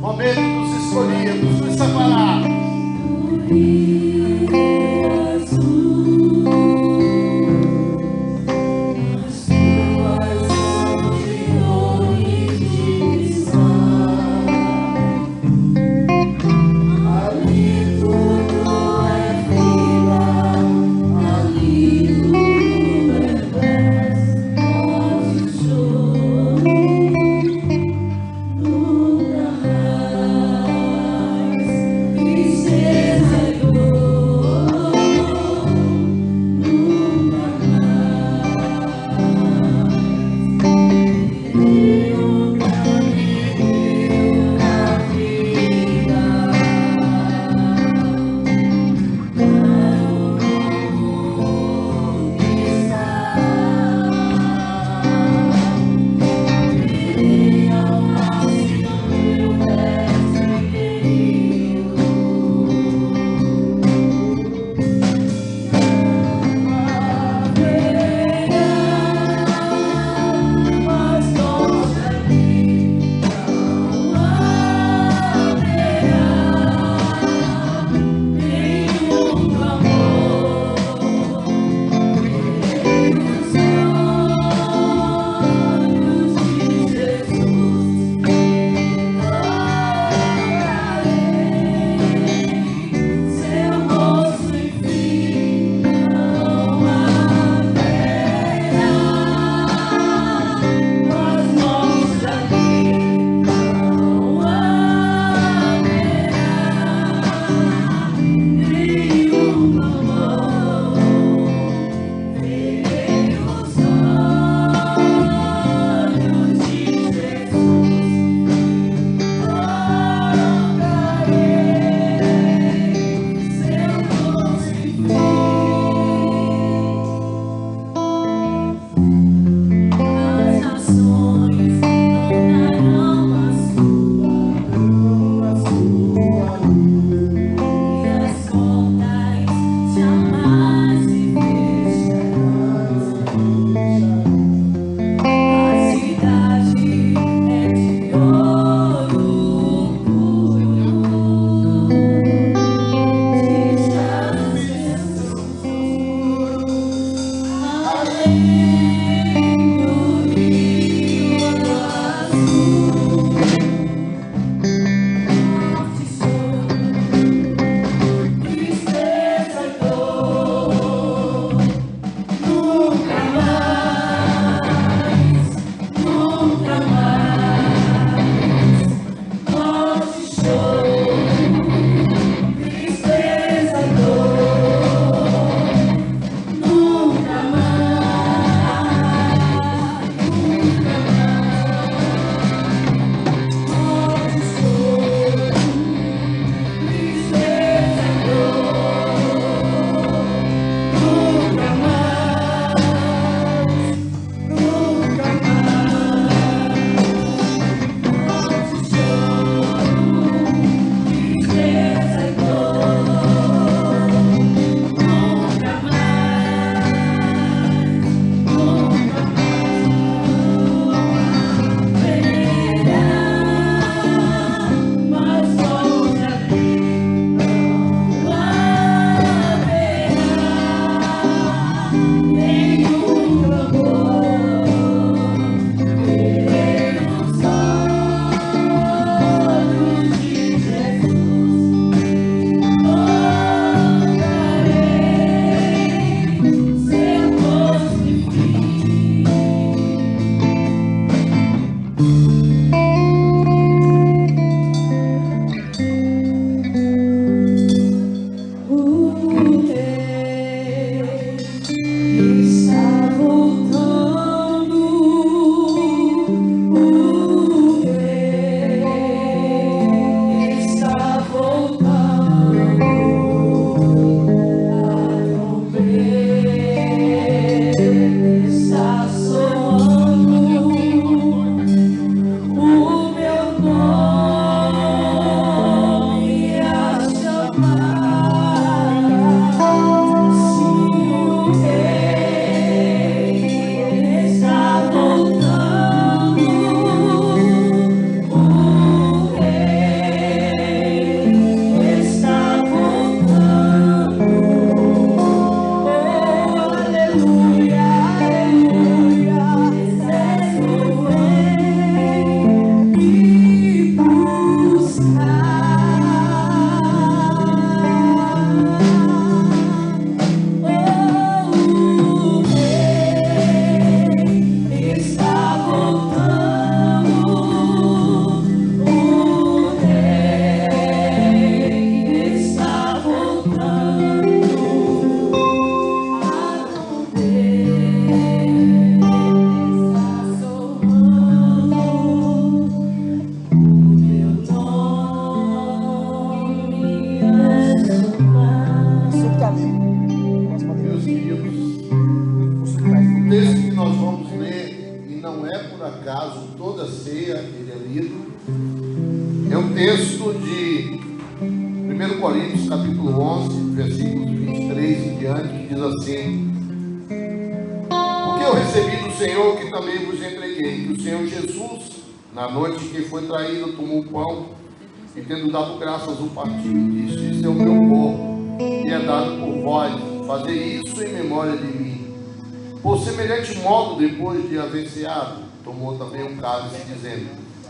Momento dos escolhidos, dos separados. Tristeza e dor. acaso toda ceia ele é lido. É um texto de 1 Coríntios capítulo 11, versículos 23 em diante, que diz assim: porque eu recebi do Senhor que também vos entreguei, que o Senhor Jesus, na noite em que foi traído, tomou o pão e, tendo dado graças, o partiu e disse: isso é o meu corpo, que é dado por vós, fazei isso em memória de mim. Por semelhante modo, depois de haver ceado, tomou também um cálice, dizendo: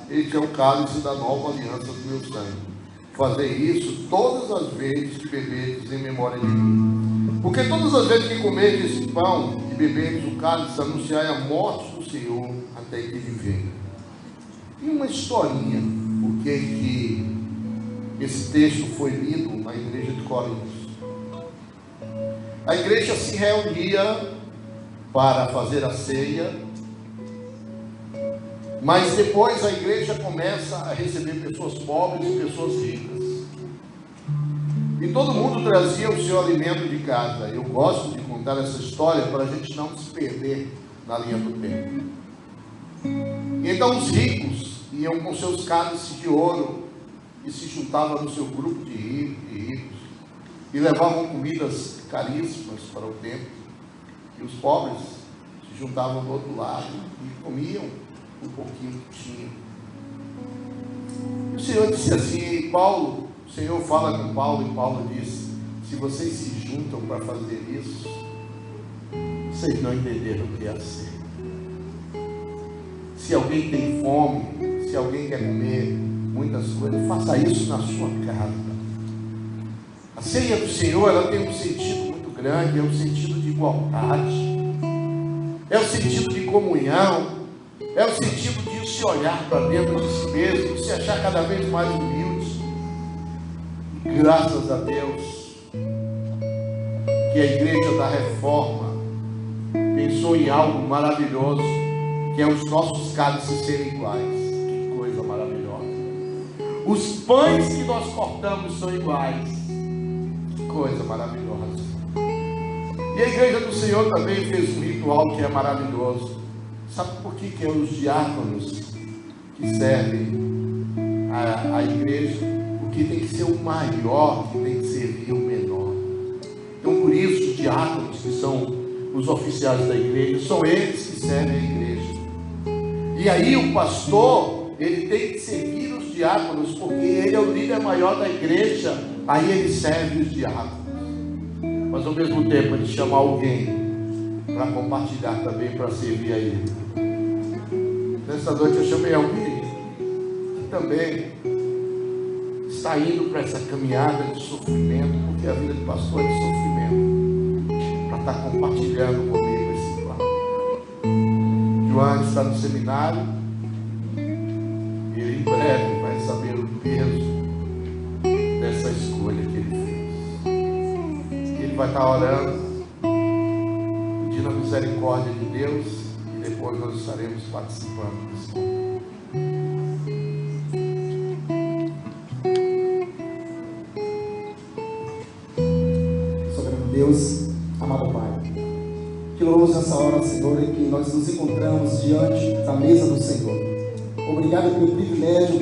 este é o cálice da nova aliança do meu sangue. Fazei isso todas as vezes que bebedes em memória de mim. Porque todas as vezes que comerdes esse pão e bebedes o cálice, anunciai a morte do Senhor até que ele venha. E uma historinha, porque que esse texto foi lido na igreja de Corinto. A igreja se reunia para fazer a ceia, mas depois a igreja começa a receber pessoas pobres e pessoas ricas. E todo mundo trazia o seu alimento de casa. Eu gosto de contar essa história para a gente não se perder na linha do tempo. Então os ricos iam com seus cálices de ouro e se juntavam no seu grupo de ricos e levavam comidas caríssimas para o templo. E os pobres se juntavam do outro lado e comiam um pouquinho que tinham. E o Senhor disse assim, Paulo, o Senhor fala com Paulo, e Paulo disse: se vocês se juntam para fazer isso, vocês não entenderam o que é a ceia. Se alguém tem fome, se alguém quer comer muitas coisas, faça isso na sua casa. A ceia do Senhor, ela tem um sentido muito grande, é um sentido de igualdade, é o sentido de comunhão, é o sentido de se olhar para dentro de si mesmo, de se achar cada vez mais humilde. E graças a Deus que a igreja da Reforma pensou em algo maravilhoso, que é os nossos cálices serem iguais. Que coisa maravilhosa. Os pães que nós cortamos são iguais. Que coisa maravilhosa. E a igreja do Senhor também fez um ritual que é maravilhoso. Sabe por que é os diáconos que servem a igreja? Porque tem que ser o maior que tem que servir o menor. Então por isso os diáconos, que são os oficiais da igreja, são eles que servem a igreja. E aí o pastor, ele tem que servir os diáconos, porque ele é o líder maior da igreja. Aí ele serve os diáconos. Mas ao mesmo tempo ele chama alguém para compartilhar também, para servir a ele. Nessa noite eu chamei alguém que também está indo para essa caminhada de sofrimento, porque a vida de pastor é de sofrimento, para estar compartilhando comigo esse plano. João está no seminário, e ele em breve vai saber o peso dessa escolha que ele fez. Ele vai estar orando, pedindo a misericórdia de Deus, e depois nós estaremos participando desse momento. Soberano Deus, amado Pai, que louvamos nessa hora, Senhor, em que nós nos encontramos diante da mesa do Senhor. Obrigado pelo privilégio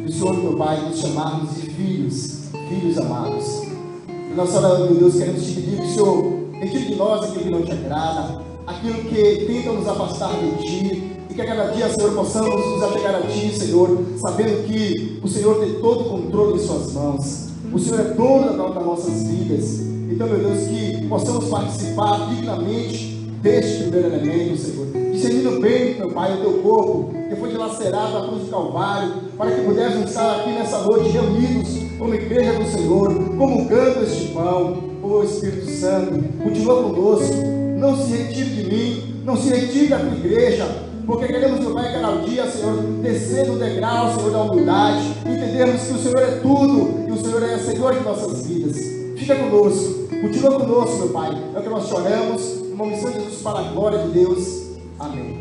do Senhor, meu Pai, nos chamarmos de filhos, filhos amados. E nessa hora, meu Deus, queremos te pedir que o Senhor retire de nós aquilo que não te agrada, aquilo que tenta nos afastar de Ti, e que a cada dia, Senhor, possamos nos apegar a Ti, Senhor, sabendo que o Senhor tem todo o controle em Suas mãos. O Senhor é dono das nossas vidas. Então, meu Deus, que possamos participar dignamente deste primeiro elemento, Senhor, discernindo bem, meu Pai, o Teu corpo, que foi dilacerado na cruz do Calvário, para que pudéssemos estar aqui nessa noite reunidos como igreja do Senhor, comungando este pão. Ó Espírito Santo, continua conosco, não se retire de mim, não se retire da tua igreja, porque queremos, meu Pai, cada dia, Senhor, descer no degrau, Senhor, da humildade, entendermos que o Senhor é tudo, e o Senhor é Senhor de nossas vidas. Fica conosco, continua conosco, meu Pai, é o que nós choramos, uma missão de Jesus para a glória de Deus. Amém.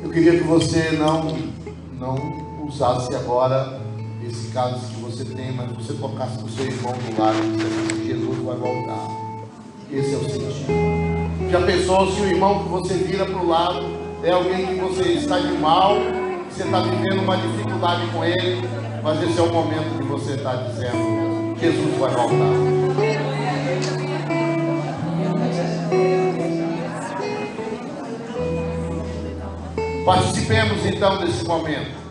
Eu queria que você não usasse agora esse cálice que você tem, mas você tocasse com o seu irmão do lado, dizendo: Jesus vai voltar. Esse é o sentido. Já pensou se o irmão que você vira para o lado é alguém que você está de mal, você está vivendo uma dificuldade com ele, mas esse é o momento que você está dizendo: Jesus vai voltar. Participemos então desse momento.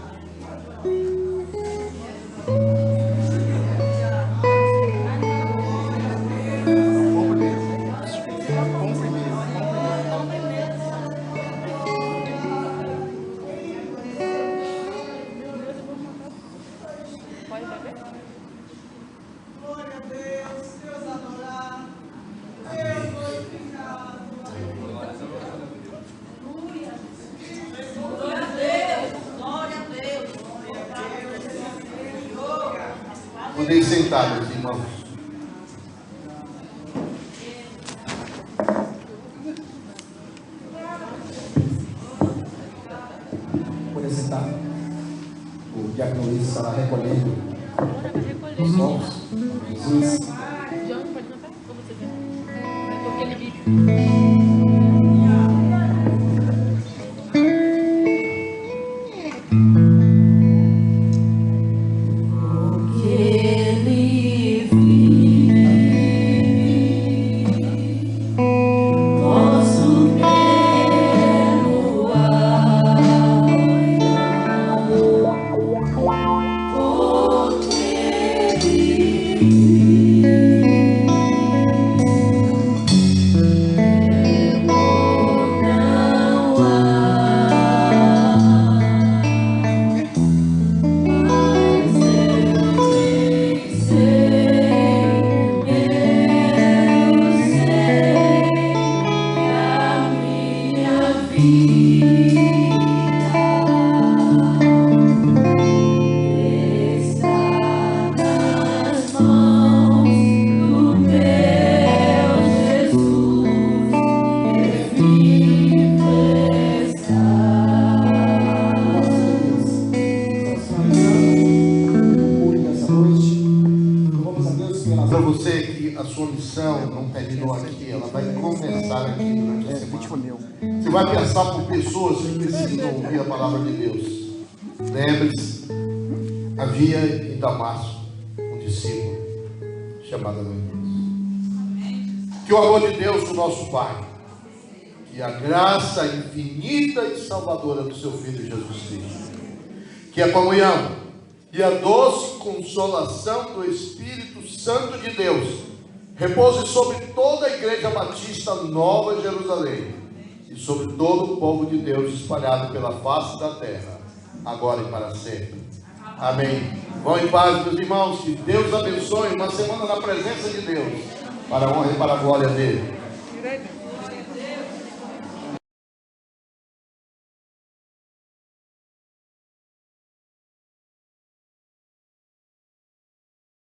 Podem sentar, meus irmãos. Podem sentar. O diácono Luiz estará recolhendo os dons. Jesus. João, pode cantar? Ou você quer? Porque ele vive. Você vai pensar por pessoas que precisam ouvir a palavra de Deus. Lembre-se, havia em Damasco um discípulo chamado Ananias. Que o amor de Deus, o nosso Pai, que a graça infinita e salvadora do seu Filho Jesus Cristo, que a comunhão e a doce consolação do Espírito Santo de Deus repouse sobre toda a Igreja Batista Nova Jerusalém e sobre todo o povo de Deus espalhado pela face da terra, agora e para sempre. Amém. Vão em paz, meus irmãos. Que Deus abençoe uma semana na presença de Deus, para a honra e para a glória dele.